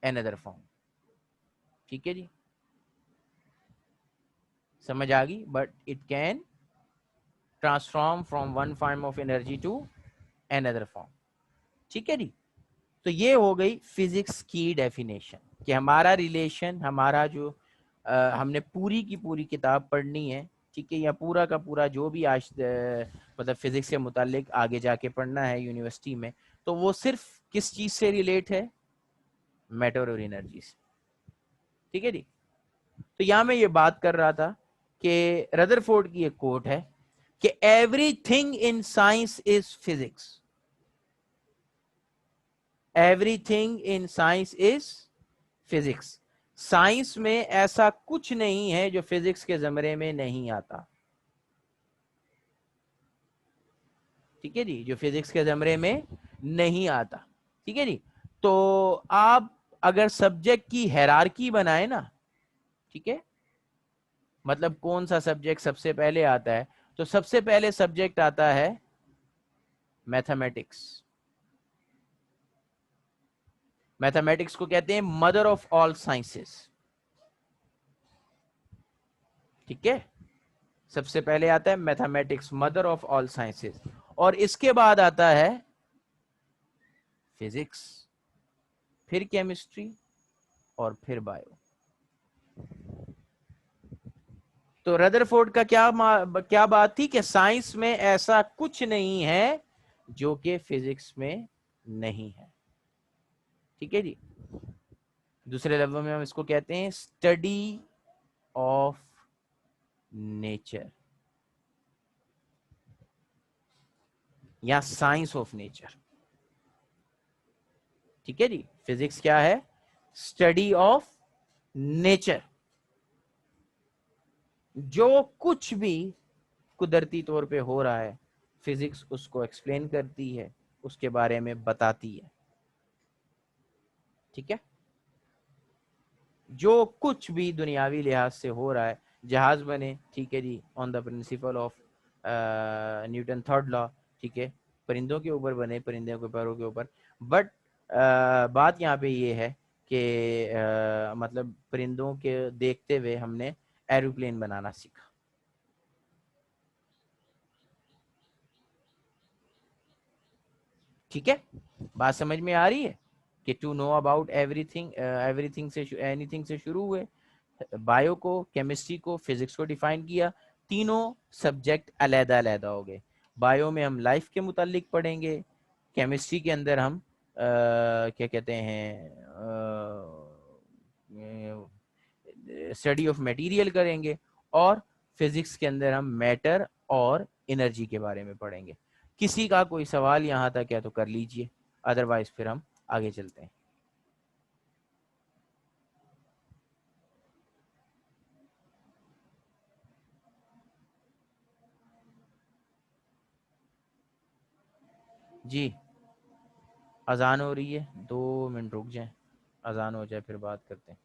another form. ٹھیک ہے جی, سمجھ آ گئی. But it can transform from one form of energy to another form. ٹھیک ہے جی. تو یہ ہو گئی فزکس کی ڈیفینیشن کہ ہمارا ریلیشن, ہمارا جو ہم نے پوری کی پوری کتاب پڑھنی ہے, ٹھیک ہے, یا پورا کا پورا جو بھی آج مطلب فزکس سے متعلق آگے جا کے پڑھنا ہے یونیورسٹی میں, تو وہ صرف کس چیز سے ریلیٹ ہے, میٹر اور انرجی سے. ٹھیک ہے جی. تو یہاں میں یہ بات کر رہا تھا کہ ردرفورڈ کی ایک کوٹ ہے کہ every thing in science is physics, every thing in science is physics. Science میں ایسا کچھ نہیں ہے جو فزکس کے زمرے میں نہیں آتا. ٹھیک ہے جی, جو فزکس کے زمرے میں نہیں آتا. ٹھیک ہے جی. تو آپ اگر سبجیکٹ کی ہیرارکی بنائے نا, ٹھیک ہے, مطلب کون سا سبجیکٹ سب سے پہلے آتا ہے, تو سب سے پہلے سبجیکٹ آتا ہے میتھمیٹکس. میتھمیٹکس کو کہتے ہیں مدر آف آل سائنسز. ٹھیک ہے, سب سے پہلے آتا ہے mathematics, mother of all sciences, اور اس کے بعد آتا ہے فزکس, پھر کیمسٹری, اور پھر بایو. تو ردرفورڈ کا کیا بات تھی کہ سائنس میں ایسا کچھ نہیں ہے جو کہ فزکس میں نہیں ہے. ٹھیک ہے جی. دوسرے لفظوں میں ہم اس کو کہتے ہیں اسٹڈی آف نیچر یا سائنس آف نیچر. ٹھیک ہے جی. فزکس کیا ہے, اسٹڈی آف نیچر. جو کچھ بھی قدرتی طور پہ ہو رہا ہے, فزکس اس کو ایکسپلین کرتی ہے, اس کے بارے میں بتاتی ہے. ٹھیک ہے, جو کچھ بھی دنیاوی لحاظ سے ہو رہا ہے, جہاز بنے, ٹھیک ہے جی, on the principle of Newton third law, ٹھیک ہے, پرندوں کے اوپر بنے, پرندوں کے پیروں کے اوپر. بٹ بات یہاں پہ یہ ہے کہ مطلب پرندوں کے دیکھتے ہوئے ہم نے ایروپلین بنانا سیکھا. ٹھیک ہے, بات سمجھ میں آ رہی ہے کہ to know about every thing سے اینی تھنگ سے شروع ہوئے, بایو کو, کیمسٹری کو, فزکس کو ڈیفائن کیا. تینوں سبجیکٹ علیحدہ علیحدہ ہو گئے. بایو میں ہم لائف کے متعلق پڑھیں گے, کیمسٹری کے اندر ہم کیا کہتے ہیں اسٹڈی آف میٹیریل کریں گے, اور فزکس کے اندر ہم میٹر اور انرجی کے بارے میں پڑھیں گے. کسی کا کوئی سوال یہاں تک ہے تو کر لیجئے، ادروائز پھر ہم آگے چلتے ہیں. جی اذان ہو رہی ہے، 2 منٹ رک جائیں، اذان ہو جائے پھر بات کرتے ہیں.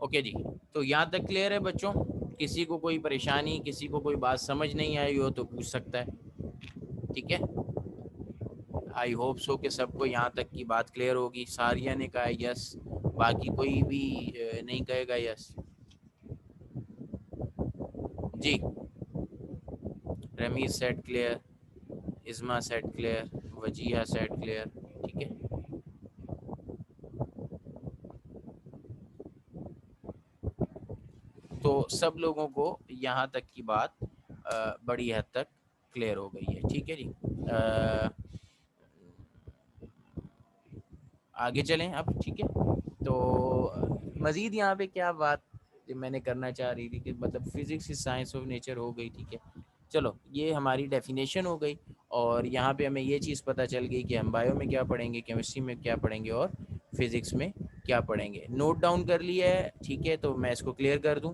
اوکے جی، تو یہاں تک کلیئر ہے بچوں؟ کسی کو کوئی پریشانی، کسی کو کوئی بات سمجھ نہیں آئی ہو تو پوچھ سکتا ہے. ٹھیک ہے، آئی ہوپ سو کہ سب کو یہاں تک کی بات کلیئر ہوگی. ساریہ نے کہا یس، باقی کوئی بھی نہیں کہے گا یس. جی Rameez set clear, Azma set clear, Wajeeha set clear. ٹھیک ہے، تو سب لوگوں کو یہاں تک کی بات بڑی حد تک کلیئر ہو گئی ہے. ٹھیک ہے جی، آگے چلیں اب. ٹھیک ہے، تو مزید یہاں پہ کیا بات میں نے کرنا چاہ رہی تھی کہ مطلب physics is science of nature ہو گئی. ٹھیک ہے، چلو یہ ہماری ڈیفینیشن ہو گئی، اور یہاں پہ ہمیں یہ چیز پتہ چل گئی کہ ہم بایو میں کیا پڑھیں گے، کیمسٹری میں کیا پڑھیں گے، اور فزکس میں کیا پڑھیں گے. نوٹ ڈاؤن کر لیا ہے؟ ٹھیک ہے، تو میں اس کو کلیئر کر دوں،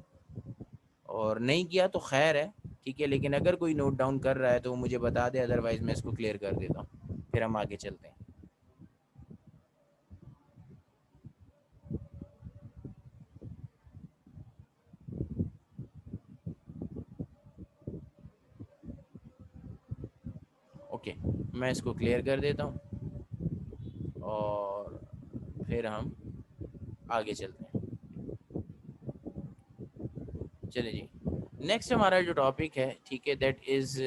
اور نہیں کیا تو خیر ہے. ٹھیک ہے، لیکن اگر کوئی نوٹ ڈاؤن کر رہا ہے تو وہ مجھے بتا دے، ادروائز میں اس کو کلیئر کر دیتا ہوں، پھر ہم آگے چلتے ہیں. اوکے، میں اس کو کلیئر کر دیتا ہوں اور پھر ہم آگے چلتے ہیں. چلے جی، نیکسٹ ہمارا جو ٹاپک ہے، ٹھیک ہے، دیٹ از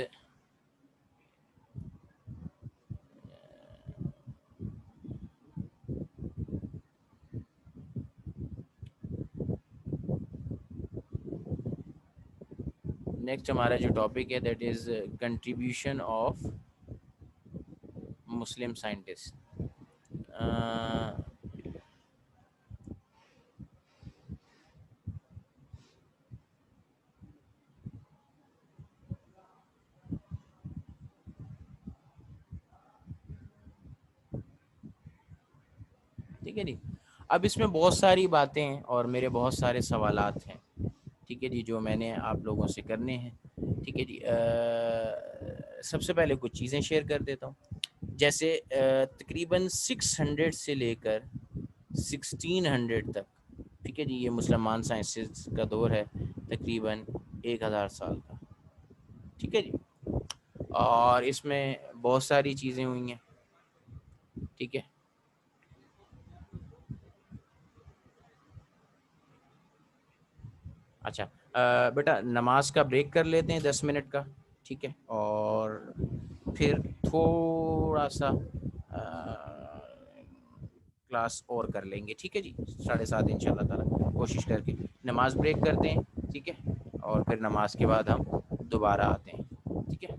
نیکسٹ ہمارا جو ٹاپک ہے that is contribution of Muslim scientist. ٹھیک ہے جی، اب اس میں بہت ساری باتیں ہیں اور میرے بہت سارے سوالات ہیں. ٹھیک ہے جی، جو میں نے آپ لوگوں سے کرنے ہیں. ٹھیک ہے جی، سب سے پہلے کچھ چیزیں شیئر کر دیتا ہوں. جیسے تقریباً 600 سے لے کر 1600 تک، ٹھیک ہے جی، یہ مسلمان سائنسز کا دور ہے، تقریباً 1000 سال کا. ٹھیک ہے جی، اور اس میں بہت ساری چیزیں ہوئی ہیں. ٹھیک ہے، اچھا، بیٹا نماز کا بریک کر لیتے ہیں 10 منٹ کا، ٹھیک ہے، اور پھر تھوڑا سا کلاس اور کر لیں گے، ٹھیک ہے جی، 7:30 ان شاء اللہ تعالیٰ کوشش کر کے نماز بریک کرتے ہیں، ٹھیک ہے، اور پھر نماز کے بعد ہم دوبارہ آتے ہیں، ٹھیک ہے۔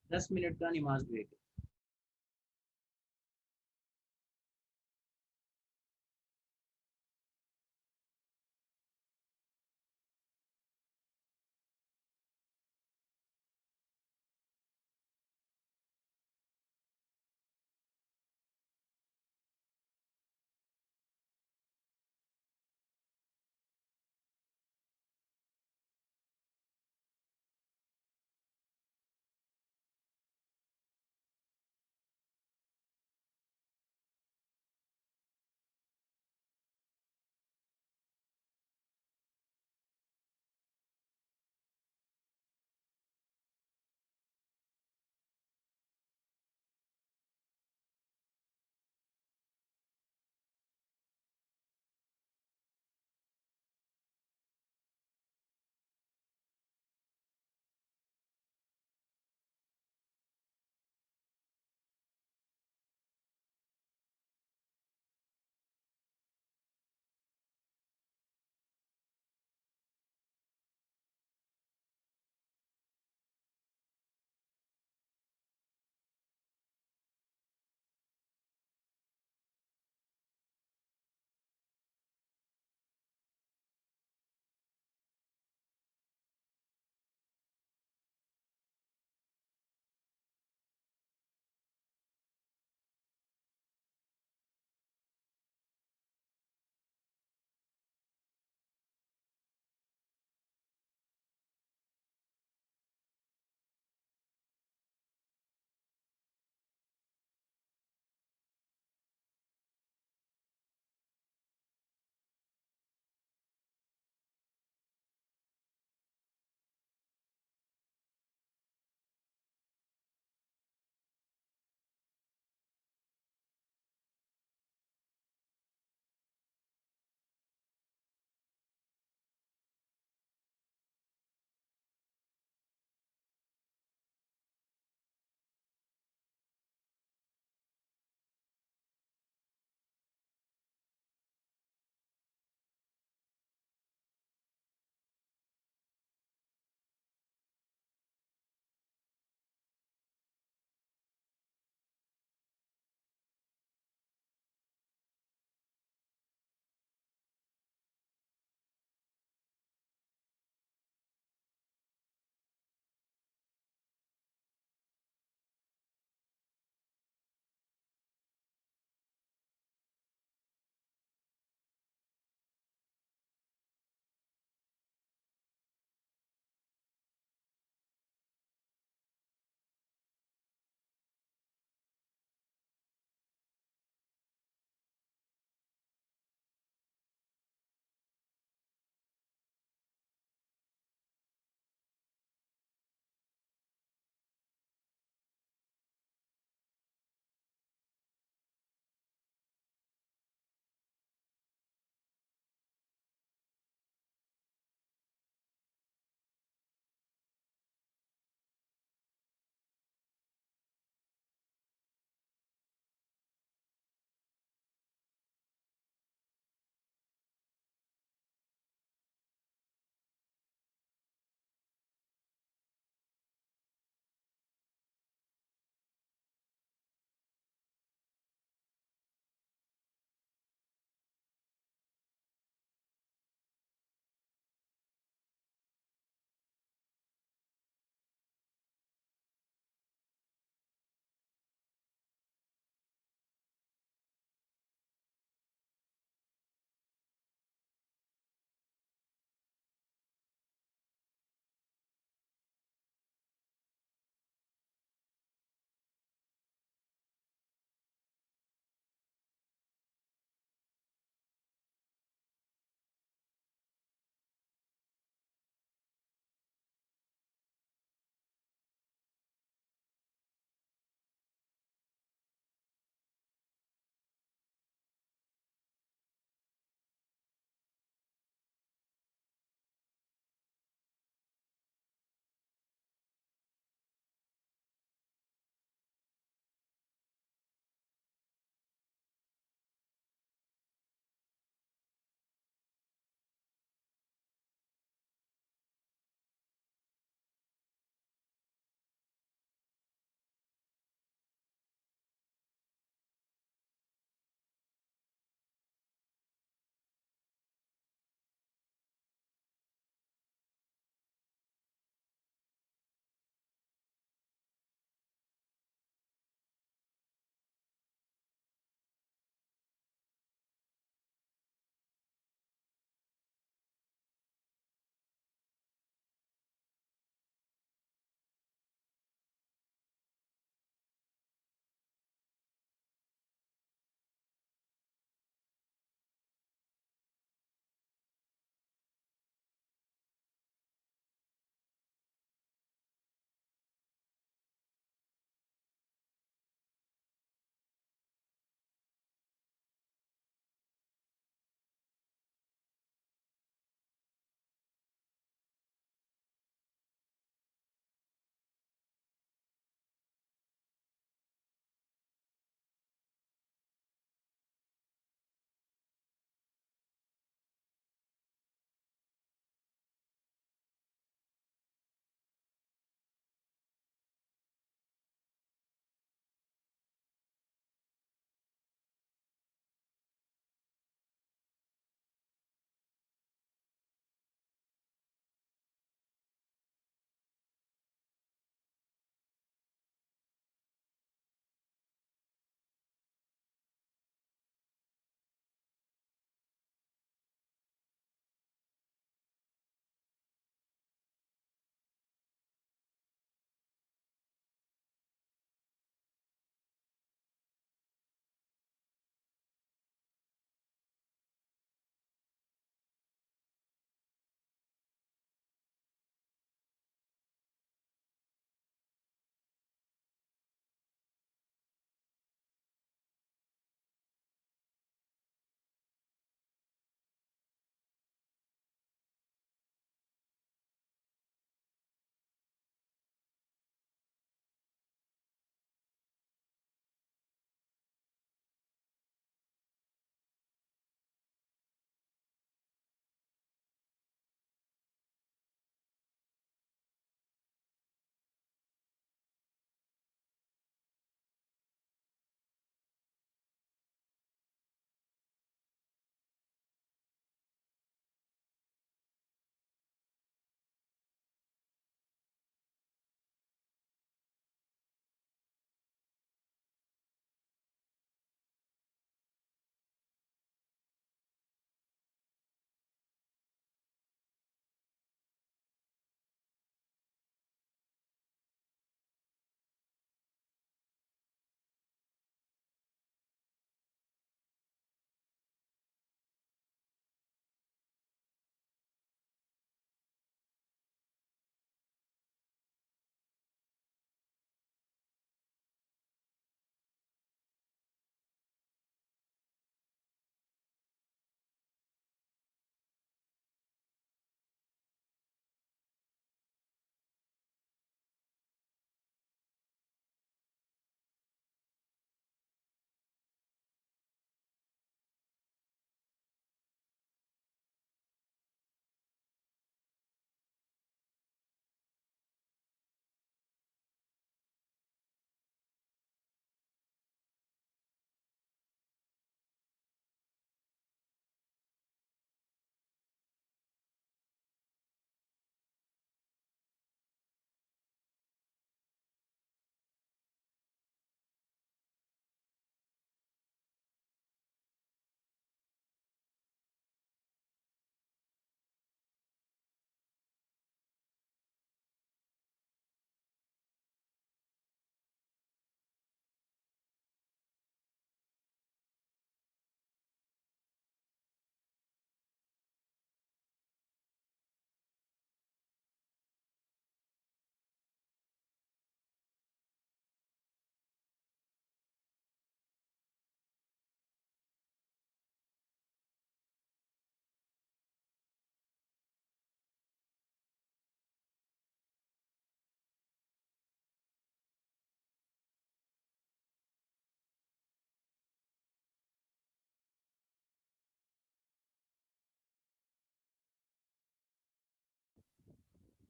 دس منٹ کا نماز بریک ہے۔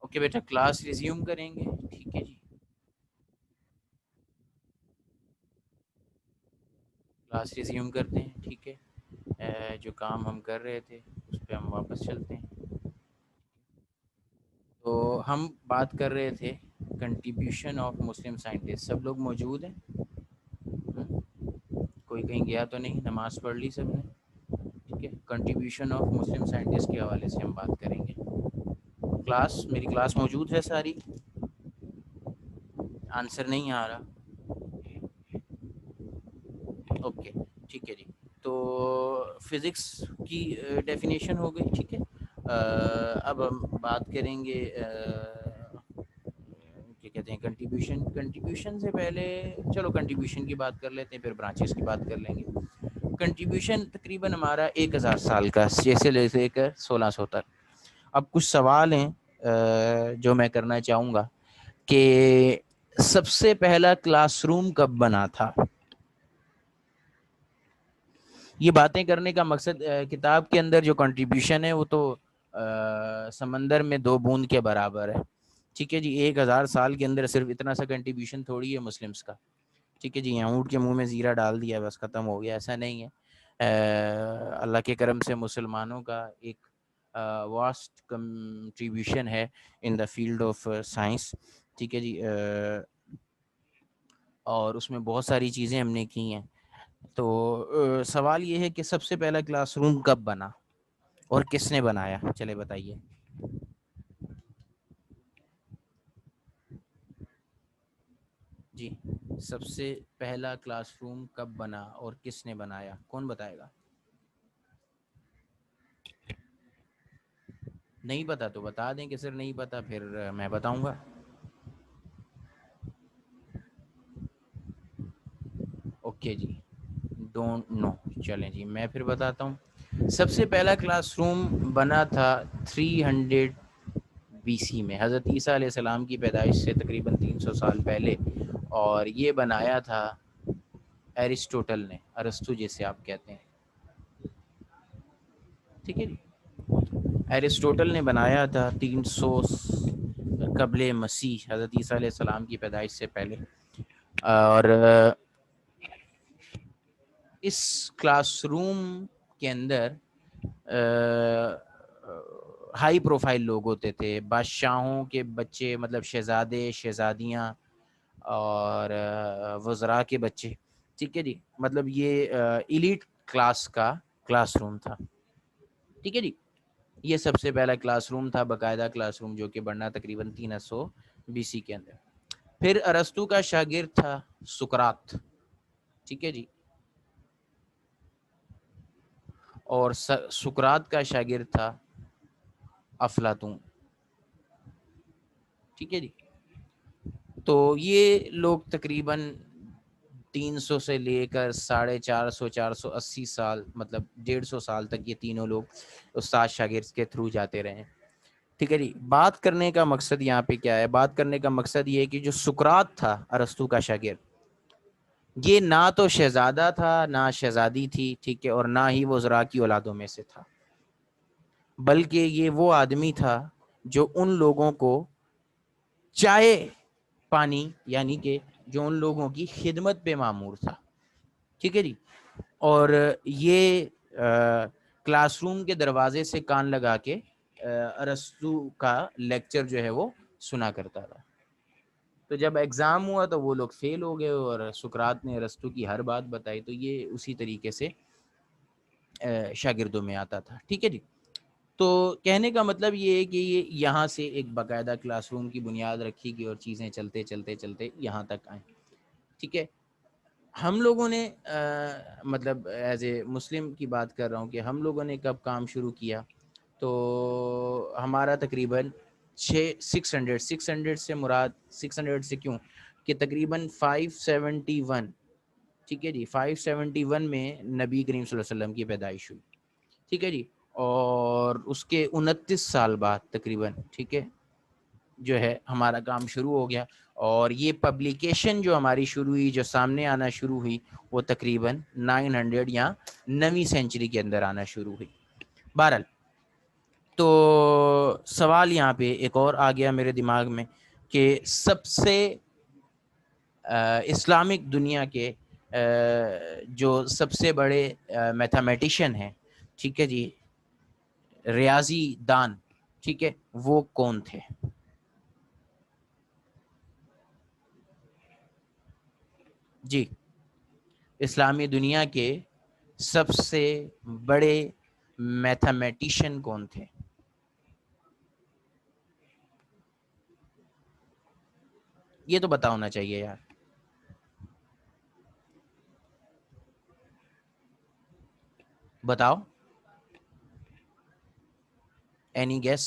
اوکے بیٹا کلاس ریزیوم کریں گے. ٹھیک ہے جی کلاس ریزیوم کرتے ہیں. ٹھیک ہے جو کام ہم کر رہے تھے اس پہ ہم واپس چلتے ہیں. تو ہم بات کر رہے تھے کنٹریبیوشن آف مسلم سائنٹسٹ. سب لوگ موجود ہیں؟ کوئی کہیں گیا تو نہیں؟ نماز پڑھ لی سب نے؟ ٹھیک ہے کنٹریبیوشن آف مسلم سائنٹسٹ کے حوالے سے ہم بات کریں گے. میری کلاس موجود ہے ساری؟ آنسر نہیں آ رہا. اوکے ٹھیک ہے جی. تو فزکس کی ڈیفینیشن ہو گئی. ٹھیک ہے اب ہم بات کریں گے کیا کہتے ہیں کنٹریبیوشن سے پہلے چلو کنٹریبیوشن کی بات کر لیتے ہیں پھر برانچز کی بات کر لیں گے. کنٹریبیوشن تقریباً ہمارا 1000 سال کا جیسے لے کر 1600 تک. اب کچھ سوال ہیں جو میں کرنا چاہوں گا کہ سب سے پہلا کلاس روم کب بنا تھا؟ یہ باتیں کرنے کا مقصد کتاب کے اندر جو کنٹریبیوشن ہے وہ تو سمندر میں 2 بوند کے برابر ہے. ٹھیک ہے جی 1000 سال کے اندر صرف اتنا سا کنٹریبیوشن تھوڑی ہے مسلمس کا. ٹھیک ہے جی اونٹ کے منہ میں زیرہ ڈال دیا بس ختم ہو گیا، ایسا نہیں ہے. اللہ کے کرم سے مسلمانوں کا ایک واسٹ کنٹریبیوشن ہے ان دا فیلڈ آف سائنس. ٹھیک ہے جی اور اس میں بہت ساری چیزیں ہم نے کی ہیں. تو سوال یہ ہے کہ سب سے پہلا کلاس روم کب بنا اور کس نے بنایا؟ چلے بتائیے. جی سب سے پہلا کلاس روم کب بنا اور کس نے بنایا؟ کون بتائے گا؟ نہیں پتا تو بتا دیں کہ سر نہیں پتا، پھر میں بتاؤں گا. Okay G don't know. چلیں جی میں پھر بتاتا ہوں. سب سے پہلا کلاس روم بنا تھا 300 BC میں، حضرت عیسیٰ علیہ السلام کی پیدائش سے تقریباً 300 سال پہلے. اور یہ بنایا تھا ایرسٹوٹل نے، ارسطو جیسے آپ کہتے ہیں. ٹھیک ہے جی ایرسٹوٹل نے بنایا تھا 300 قبل مسیح، حضرت عیسیٰ علیہ السلام کی پیدائش سے پہلے. اور اس کلاس روم کے اندر ہائی پروفائل لوگ ہوتے تھے، بادشاہوں کے بچے مطلب شہزادے شہزادیاں اور وزراء کے بچے. ٹھیک ہے جی مطلب یہ ایلیٹ کلاس کا کلاس روم تھا. ٹھیک ہے جی یہ سب سے پہلا کلاس روم تھا، باقاعدہ کلاس روم جو کہ بننا تقریباً 300 BC کے اندر. پھر ارسطو کا شاگرد تھا سقراط. ٹھیک ہے جی اور سقراط کا شاگرد تھا افلاطون. ٹھیک ہے جی تو یہ لوگ تقریباً 300 سے لے کر 450 480 سال مطلب 150 سال تک یہ تینوں لوگ استاد شاگرد کے تھرو جاتے رہے. ٹھیک ہے جی بات کرنے کا مقصد یہاں پہ کیا ہے؟ بات کرنے کا مقصد یہ ہے کہ جو سقراط تھا ارسطو کا شاگرد، یہ نہ تو شہزادہ تھا نہ شہزادی تھی. ٹھیک ہے اور نہ ہی وہ وزراء کی اولادوں میں سے تھا، بلکہ یہ وہ آدمی تھا جو ان لوگوں کو چائے پانی یعنی کہ جو ان لوگوں کی خدمت پہ معمور تھا. ٹھیک ہے جی اور یہ کلاس روم کے دروازے سے کان لگا کے ارسطو کا لیکچر جو ہے وہ سنا کرتا تھا. تو جب ایگزام ہوا تو وہ لوگ فیل ہو گئے اور سقراط نے ارسطو کی ہر بات بتائی. تو یہ اسی طریقے سے شاگردوں میں آتا تھا. ٹھیک ہے جی تو کہنے کا مطلب یہ ہے کہ یہ یہاں سے ایک باقاعدہ کلاس روم کی بنیاد رکھی گئی اور چیزیں چلتے چلتے چلتے یہاں تک آئیں. ٹھیک ہے ہم لوگوں نے مطلب ایز اے مسلم کی بات کر رہا ہوں کہ ہم لوگوں نے کب کام شروع کیا. تو ہمارا تقریباً 600 سے مراد 600 سے کیوں کہ تقریباً 571. ٹھیک ہے جی 571 میں نبی کریم صلی اللہ علیہ وسلم کی پیدائش ہوئی. ٹھیک ہے جی اور اس کے 29 سال بعد تقریباً ٹھیک ہے جو ہے ہمارا کام شروع ہو گیا. اور یہ پبلیکیشن جو ہماری شروع ہوئی جو سامنے آنا شروع ہوئی وہ تقریباً 900 یا 9ویں سینچری کے اندر آنا شروع ہوئی. بہرحال تو سوال یہاں پہ ایک اور آ گیا میرے دماغ میں کہ سب سے اسلامک دنیا کے جو سب سے بڑے میتھمیٹیشین ہیں، ٹھیک ہے جی، ریاضی دان، ٹھیک ہے، وہ کون تھے؟ جی، اسلامی دنیا کے سب سے بڑے میتھمیٹیشین کون تھے؟ یہ تو پتا ہونا چاہیے یار. بتاؤ، اینی گیس؟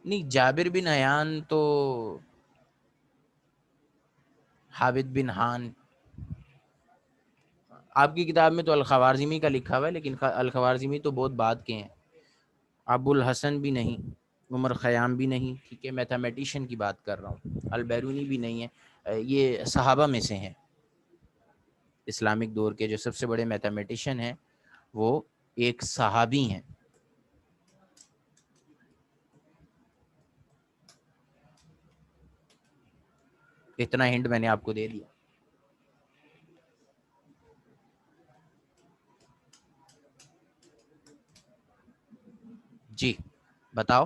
نہیں، جابر بن حیان تو حابد بن حان. آپ کی کتاب میں تو الخوارزمی کا لکھا ہوا ہے، لیکن الخوارزمی تو بہت بعد کے ہیں. ابو الحسن بھی نہیں، عمر خیام بھی نہیں، ٹھیک ہے، میتھمیٹیشین کی بات کر رہا ہوں. البیرونی بھی نہیں ہے. یہ صحابہ میں سے ہیں. اسلامک دور کے جو سب سے بڑے میتھمیٹیشین ہیں وہ ایک صحابی ہیں. اتنا ہنٹ میں نے آپ کو دے دیا. جی بتاؤ.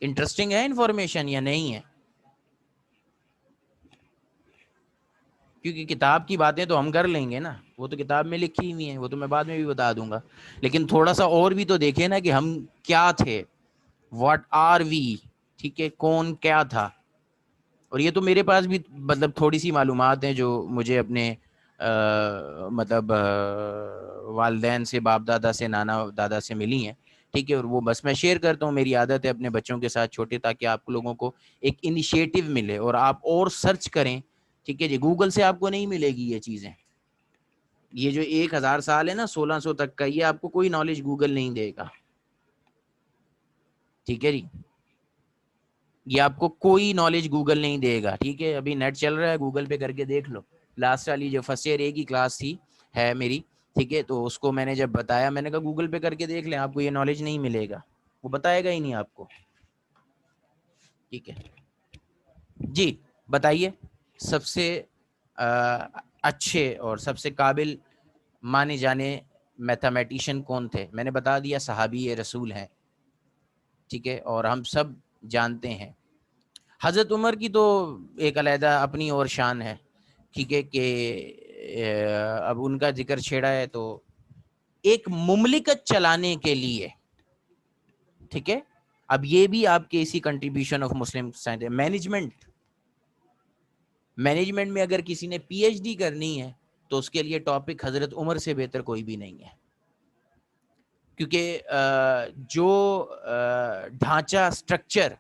انٹرسٹنگ ہے انفارمیشن یا نہیں ہے؟ کیونکہ کتاب کی باتیں تو ہم کر لیں گے نا، وہ تو کتاب میں لکھی ہوئی ہیں، وہ تو میں بعد میں بھی بتا دوں گا. لیکن تھوڑا سا اور بھی تو دیکھیں نا کہ ہم کیا تھے، واٹ آر وی، ٹھیک ہے، کون کیا تھا. اور یہ تو میرے پاس بھی مطلب تھوڑی سی معلومات ہیں جو مجھے اپنے مطلب والدین سے، باپ دادا سے، نانا دادا سے ملی ہیں، ٹھیک ہے، اور وہ بس میں شیئر کرتا ہوں. میری عادت ہے اپنے بچوں کے ساتھ چھوٹے، تاکہ آپ لوگوں کو ایک انیشیٹو ملے اور آپ اور سرچ کریں. ٹھیک ہے جی، گوگل سے آپ کو نہیں ملے گی یہ چیزیں. یہ جو 1000 سال ہے نا، 1600 تک کا، یہ آپ کو کوئی نالج گوگل نہیں دے گا. ٹھیک ہے جی، یہ آپ کو کوئی نالج گوگل نہیں دے گا. ٹھیک ہے، ابھی نیٹ چل رہا ہے، گوگل پہ کر کے دیکھ لو. لاسٹ والی جو فرسٹ ایئر اے کی کلاس تھی ہے میری، ٹھیک ہے، تو اس کو میں نے جب بتایا، میں نے کہا گوگل پہ کر کے دیکھ لیں، آپ کو یہ نالج نہیں ملے گا. وہ بتائے گا ہی نہیں آپ کو. ٹھیک ہے جی، بتائیے. سب سے اچھے اور سب سے قابل مانے جانے میتھمیٹیشین کون تھے؟ میں نے بتا دیا، صحابی رسول ہیں. ٹھیک ہے، اور ہم سب جانتے ہیں. حضرت عمر کی تو ایک علیحدہ اپنی اور شان ہے. ٹھیک ہے، کہ اب ان کا ذکر چھیڑا ہے تو ایک مملکت چلانے کے لیے، ٹھیک ہے، اب یہ بھی آپ کے اسی contribution of Muslim management. Management میں اگر کسی نے پی ایچ ڈی کرنی ہے تو اس کے لیے ٹاپک حضرت عمر سے بہتر کوئی بھی نہیں ہے. کیونکہ جو ڈھانچہ اسٹرکچر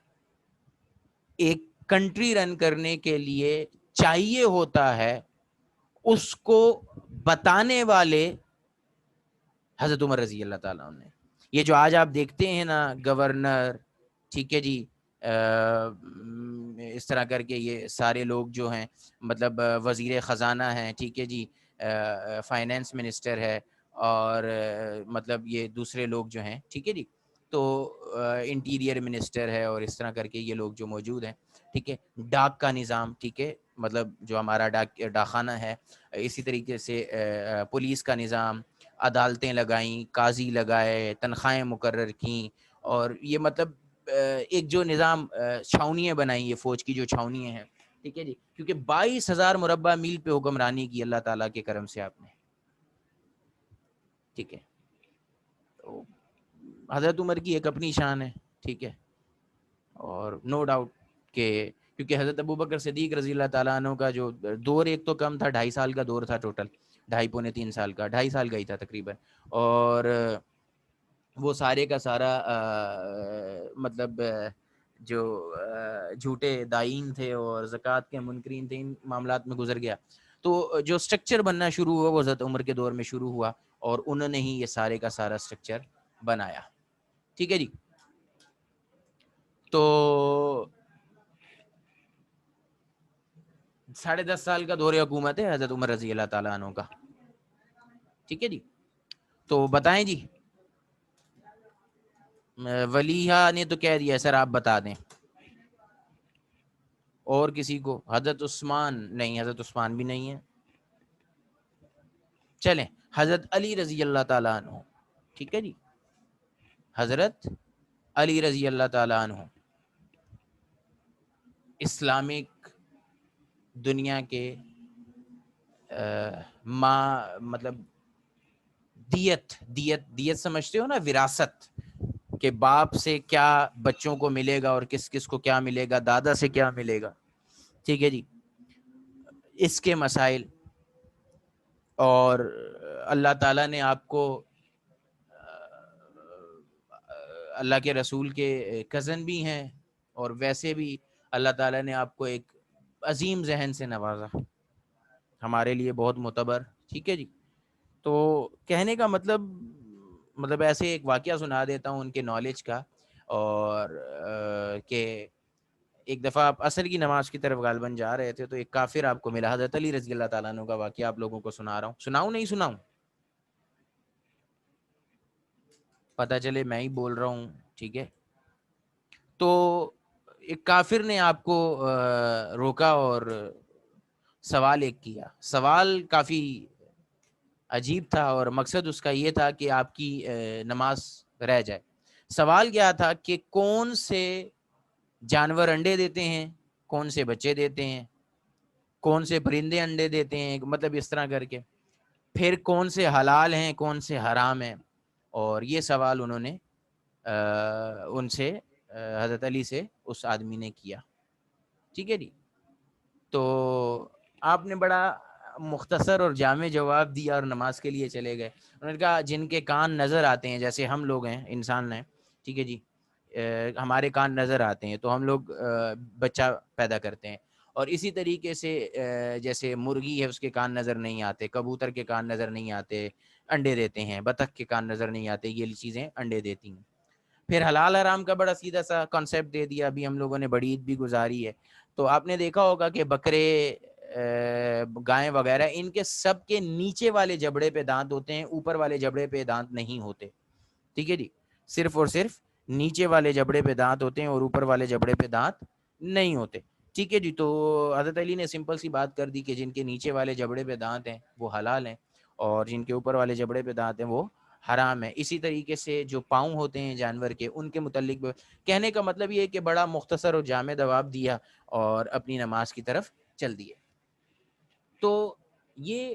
ایک کنٹری رن کرنے کے لیے چاہیے ہوتا ہے، اس کو بتانے والے حضرت عمر رضی اللہ تعالیٰ عنہ نے. یہ جو آج آپ دیکھتے ہیں نا، گورنر، ٹھیک ہے جی، اس طرح کر کے یہ سارے لوگ جو ہیں، مطلب وزیر خزانہ ہیں، ٹھیک ہے جی، فائنینس منسٹر ہے، اور مطلب یہ دوسرے لوگ جو ہیں، ٹھیک ہے جی، تو انٹیریئر منسٹر ہے، اور اس طرح کر کے یہ لوگ جو موجود ہیں، ٹھیک ہے، ڈاک کا نظام، ٹھیک ہے، مطلب جو ہمارا ڈاکخانہ ہے، اسی طریقے سے پولیس کا نظام، عدالتیں لگائیں، قاضی لگائے، تنخواہیں مقرر کیں، اور یہ مطلب ایک جو نظام، چھاونیاں بنائیں، یہ فوج کی جو چھاونیاں ہیں، ٹھیک ہے جی، کیونکہ 22,000 مربع میل پہ حکمرانی کی اللہ تعالیٰ کے کرم سے آپ نے. ٹھیک ہے، تو حضرت عمر کی ایک اپنی شان ہے. ٹھیک ہے، اور نو ڈاؤٹ کہ کیونکہ حضرت ابوبکر صدیق رضی اللہ تعالیٰ عنہ کا جو دور ایک تو کم تھا، 2.5 سال کا دور تھا ٹوٹل، 2.5 پونے 3 سال کا، 2.5 سال کا ہی تھا تقریباً. اور وہ سارے کا سارا مطلب جو جھوٹے دائین تھے اور زکوٰۃ کے منکرین تھے، ان معاملات میں گزر گیا. تو جو سٹرکچر بننا شروع ہوا وہ حضرت عمر کے دور میں شروع ہوا، اور انہوں نے ہی یہ سارے کا سارا سٹرکچر بنایا. ٹھیک ہے جی، تو 10.5 سال کا دور حکومت ہے حضرت عمر رضی اللہ تعالیٰ عنہ کا. ٹھیک ہے جی. تو بتائیں جی, ولیحہ نے تو کہہ دیا سر, آپ بتا دیں. اور کسی کو؟ حضرت عثمان نہیں, حضرت عثمان بھی نہیں ہے. چلیں, حضرت علی رضی اللہ تعالیٰ عنہ. ٹھیک ہے جی, حضرت علی رضی اللہ تعالیٰ عنہ اسلامک دنیا کے مطلب دیت دیت دیت سمجھتے ہو نا, وراثت, کہ باپ سے کیا بچوں کو ملے گا اور کس کس کو کیا ملے گا, دادا سے کیا ملے گا. ٹھیک ہے جی, اس کے مسائل. اور اللہ تعالیٰ نے آپ کو اللہ کے رسول کے کزن بھی ہیں, اور ویسے بھی اللہ تعالیٰ نے آپ کو ایک عظیم ذہن سے نوازا, ہمارے لیے بہت معتبر. ٹھیک ہے جی. تو کہنے کا مطلب ایسے ایک واقعہ سنا دیتا ہوں ان کے نالج کا. اور کہ ایک دفعہ آپ عصر کی نماز کی طرف غالباً جا رہے تھے, تو ایک کافر آپ کو ملا, حضرت علی رضی اللہ تعالیٰ عنہ کا واقعہ آپ لوگوں کو سنا رہا ہوں. سناؤں نہیں سناؤں؟ پتہ چلے میں ہی بول رہا ہوں. ٹھیک ہے. تو ایک کافر نے آپ کو روکا اور سوال ایک کیا. سوال کافی عجیب تھا, اور مقصد اس کا یہ تھا کہ آپ کی نماز رہ جائے. سوال کیا تھا کہ کون سے جانور انڈے دیتے ہیں, کون سے بچے دیتے ہیں, کون سے پرندے انڈے دیتے ہیں, مطلب اس طرح کر کے, پھر کون سے حلال ہیں کون سے حرام ہیں. اور یہ سوال انہوں نے ان سے حضرت علی سے اس آدمی نے کیا. ٹھیک ہے جی. تو آپ نے بڑا مختصر اور جامع جواب دیا اور نماز کے لیے چلے گئے. انہوں نے کہا جن کے کان نظر آتے ہیں, جیسے ہم لوگ ہیں, انسان ہیں, ٹھیک ہے جی, ہمارے کان نظر آتے ہیں تو ہم لوگ بچہ پیدا کرتے ہیں. اور اسی طریقے سے جیسے مرغی ہے, اس کے کان نظر نہیں آتے, کبوتر کے کان نظر نہیں آتے, انڈے دیتے ہیں, بطخ کے کان نظر نہیں آتے, یہ چیزیں انڈے دیتی ہیں. پھر حلال حرام کا بڑا سیدھا سا کانسیپٹ دے دیا. ابھی ہم لوگوں نے بڑی عید بھی گزاری ہے, تو آپ نے دیکھا ہوگا کہ بکرے, گائیں وغیرہ, ان کے سب کے نیچے والے جبڑے پہ دانت ہوتے ہیں, اوپر والے جبڑے پہ دانت نہیں ہوتے. ٹھیک ہے جی. صرف اور صرف نیچے والے جبڑے پہ دانت ہوتے ہیں اور اوپر والے جبڑے پہ دانت نہیں ہوتے. ٹھیک ہے جی. تو حضرت علی نے سمپل سی بات کر دی کہ جن کے نیچے والے جبڑے پہ دانت ہیں وہ حلال ہیں, اور جن کے اوپر والے جبڑے پہ دانت ہیں وہ حرام ہے. اسی طریقے سے جو پاؤں ہوتے ہیں جانور کے, ان کے متعلق کہنے کا مطلب یہ ہے کہ بڑا مختصر اور جامع جواب دیا اور اپنی نماز کی طرف چل دیے. تو یہ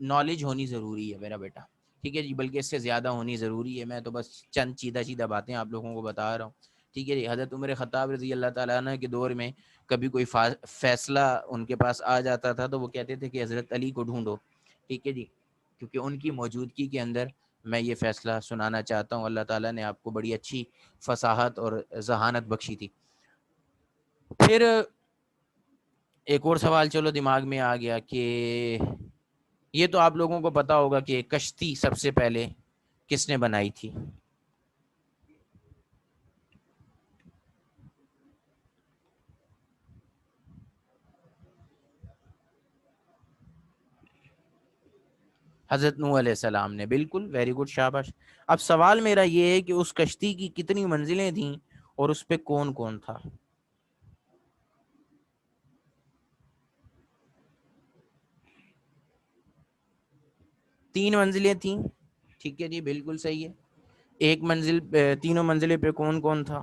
نالج ہونی ضروری ہے میرا بیٹا. ٹھیک ہے جی. بلکہ اس سے زیادہ ہونی ضروری ہے. میں تو بس چند سیدھا باتیں آپ لوگوں کو بتا رہا ہوں. ٹھیک ہے جی. حضرت عمر خطاب رضی اللہ تعالیٰ عنہ کے دور میں کبھی کوئی فیصلہ ان کے پاس آ جاتا تھا تو وہ کہتے تھے کہ حضرت علی کو ڈھونڈو. ٹھیک ہے جی. کیونکہ ان کی موجودگی کے اندر میں یہ فیصلہ سنانا چاہتا ہوں. اللہ تعالیٰ نے آپ کو بڑی اچھی فصاحت اور ذہانت بخشی تھی. پھر ایک اور سوال چلو دماغ میں آ گیا کہ یہ تو آپ لوگوں کو پتا ہوگا کہ کشتی سب سے پہلے کس نے بنائی تھی؟ حضرت نوح علیہ السلام نے. بالکل, ویری گڈ, شاباش. اب سوال میرا یہ ہے کہ اس کشتی کی کتنی منزلیں تھیں اور اس پہ کون کون تھا؟ 3 منزلیں تھیں. ٹھیک ہے جی, بالکل صحیح ہے. ایک منزل, تینوں منزلیں پہ کون کون تھا؟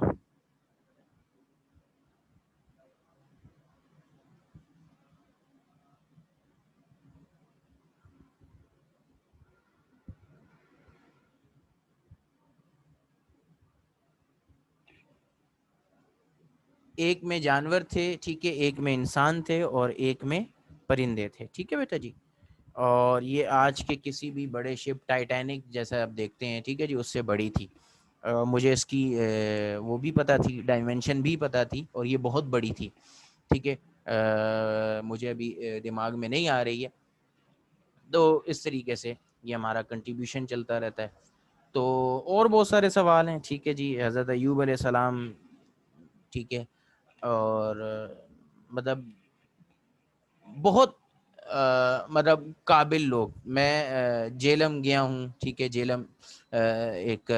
ایک میں جانور تھے, ٹھیک ہے, ایک میں انسان تھے, اور ایک میں پرندے تھے. ٹھیک ہے بیٹا جی. اور یہ آج کے کسی بھی بڑے شپ, ٹائٹینک جیسا آپ دیکھتے ہیں, ٹھیک ہے جی, اس سے بڑی تھی. مجھے اس کی وہ بھی پتہ تھی, ڈائمینشن بھی پتہ تھی, اور یہ بہت بڑی تھی. ٹھیک ہے. مجھے ابھی دماغ میں نہیں آ رہی ہے. تو اس طریقے سے یہ ہمارا کنٹریبیوشن چلتا رہتا ہے. تو اور بہت سارے سوال ہیں. ٹھیک ہے جی. حضرت ایوب علیہ السلام, ٹھیک ہے, اور مطلب بہت مطلب قابل لوگ. میں جیلم گیا ہوں, ٹھیک ہے, جیلم ایک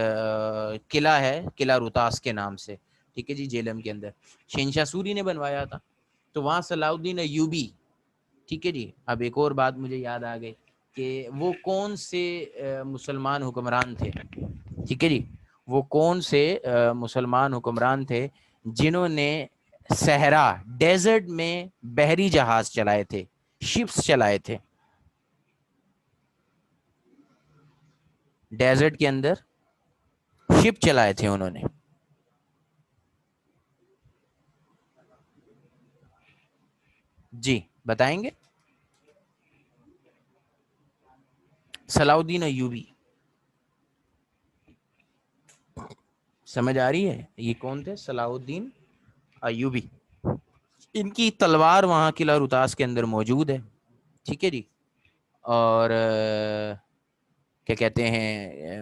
قلعہ ہے, قلعہ روتاس کے نام سے, ٹھیک ہے جی, جیلم کے اندر شہنشاہ سوری نے بنوایا تھا, تو وہاں صلاح الدین ایوبی, ٹھیک ہے جی. اب ایک اور بات مجھے یاد آ گئی کہ وہ کون سے مسلمان حکمران تھے, ٹھیک ہے جی, وہ کون سے مسلمان حکمران تھے جنہوں نے صحرا ڈیزرٹ میں بحری جہاز چلائے تھے, شپس چلائے تھے, ڈیزرٹ کے اندر شپ چلائے تھے انہوں نے. جی بتائیں گے. صلاح الدین ایوبی. سمجھ آ رہی ہے یہ کون تھے؟ صلاح الدین ایوبی. ان کی تلوار وہاں قلعہ روتاس کے اندر موجود ہے, ٹھیک ہے جی. اور کیا کہتے ہیں,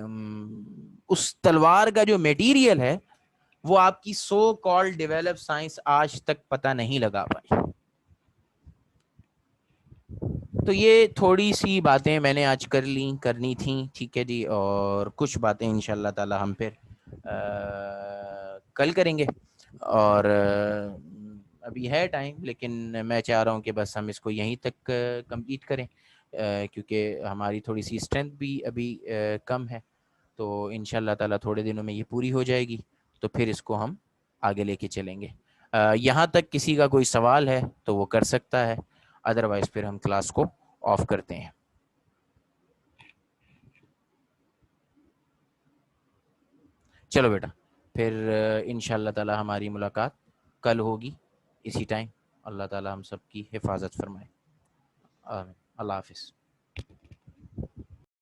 اس تلوار کا جو میٹیریل ہے وہ آپ کی سو کال ڈیولپ سائنس آج تک پتہ نہیں لگا پائی. تو یہ تھوڑی سی باتیں میں نے آج کرنی تھیں, ٹھیک ہے جی. اور کچھ باتیں ان شاء اللہ تعالی ہم پھر کل کریں گے. اور ابھی ہے ٹائم, لیکن میں چاہ رہا ہوں کہ بس ہم اس کو یہیں تک کمپلیٹ کریں, کیونکہ ہماری تھوڑی سی اسٹرینتھ بھی ابھی کم ہے. تو ان شاء اللہ تعالیٰ تھوڑے دنوں میں یہ پوری ہو جائے گی, تو پھر اس کو ہم آگے لے کے چلیں گے. یہاں تک کسی کا کوئی سوال ہے تو وہ کر سکتا ہے, ادروائز پھر ہم کلاس کو آف کرتے ہیں. چلو بیٹا, پھر ان شاء اللہ تعالیٰ ہماری ملاقات کل ہوگی اسی ٹائم. اللہ تعالیٰ ہم سب کی حفاظت فرمائے. آمین. اللہ حافظ.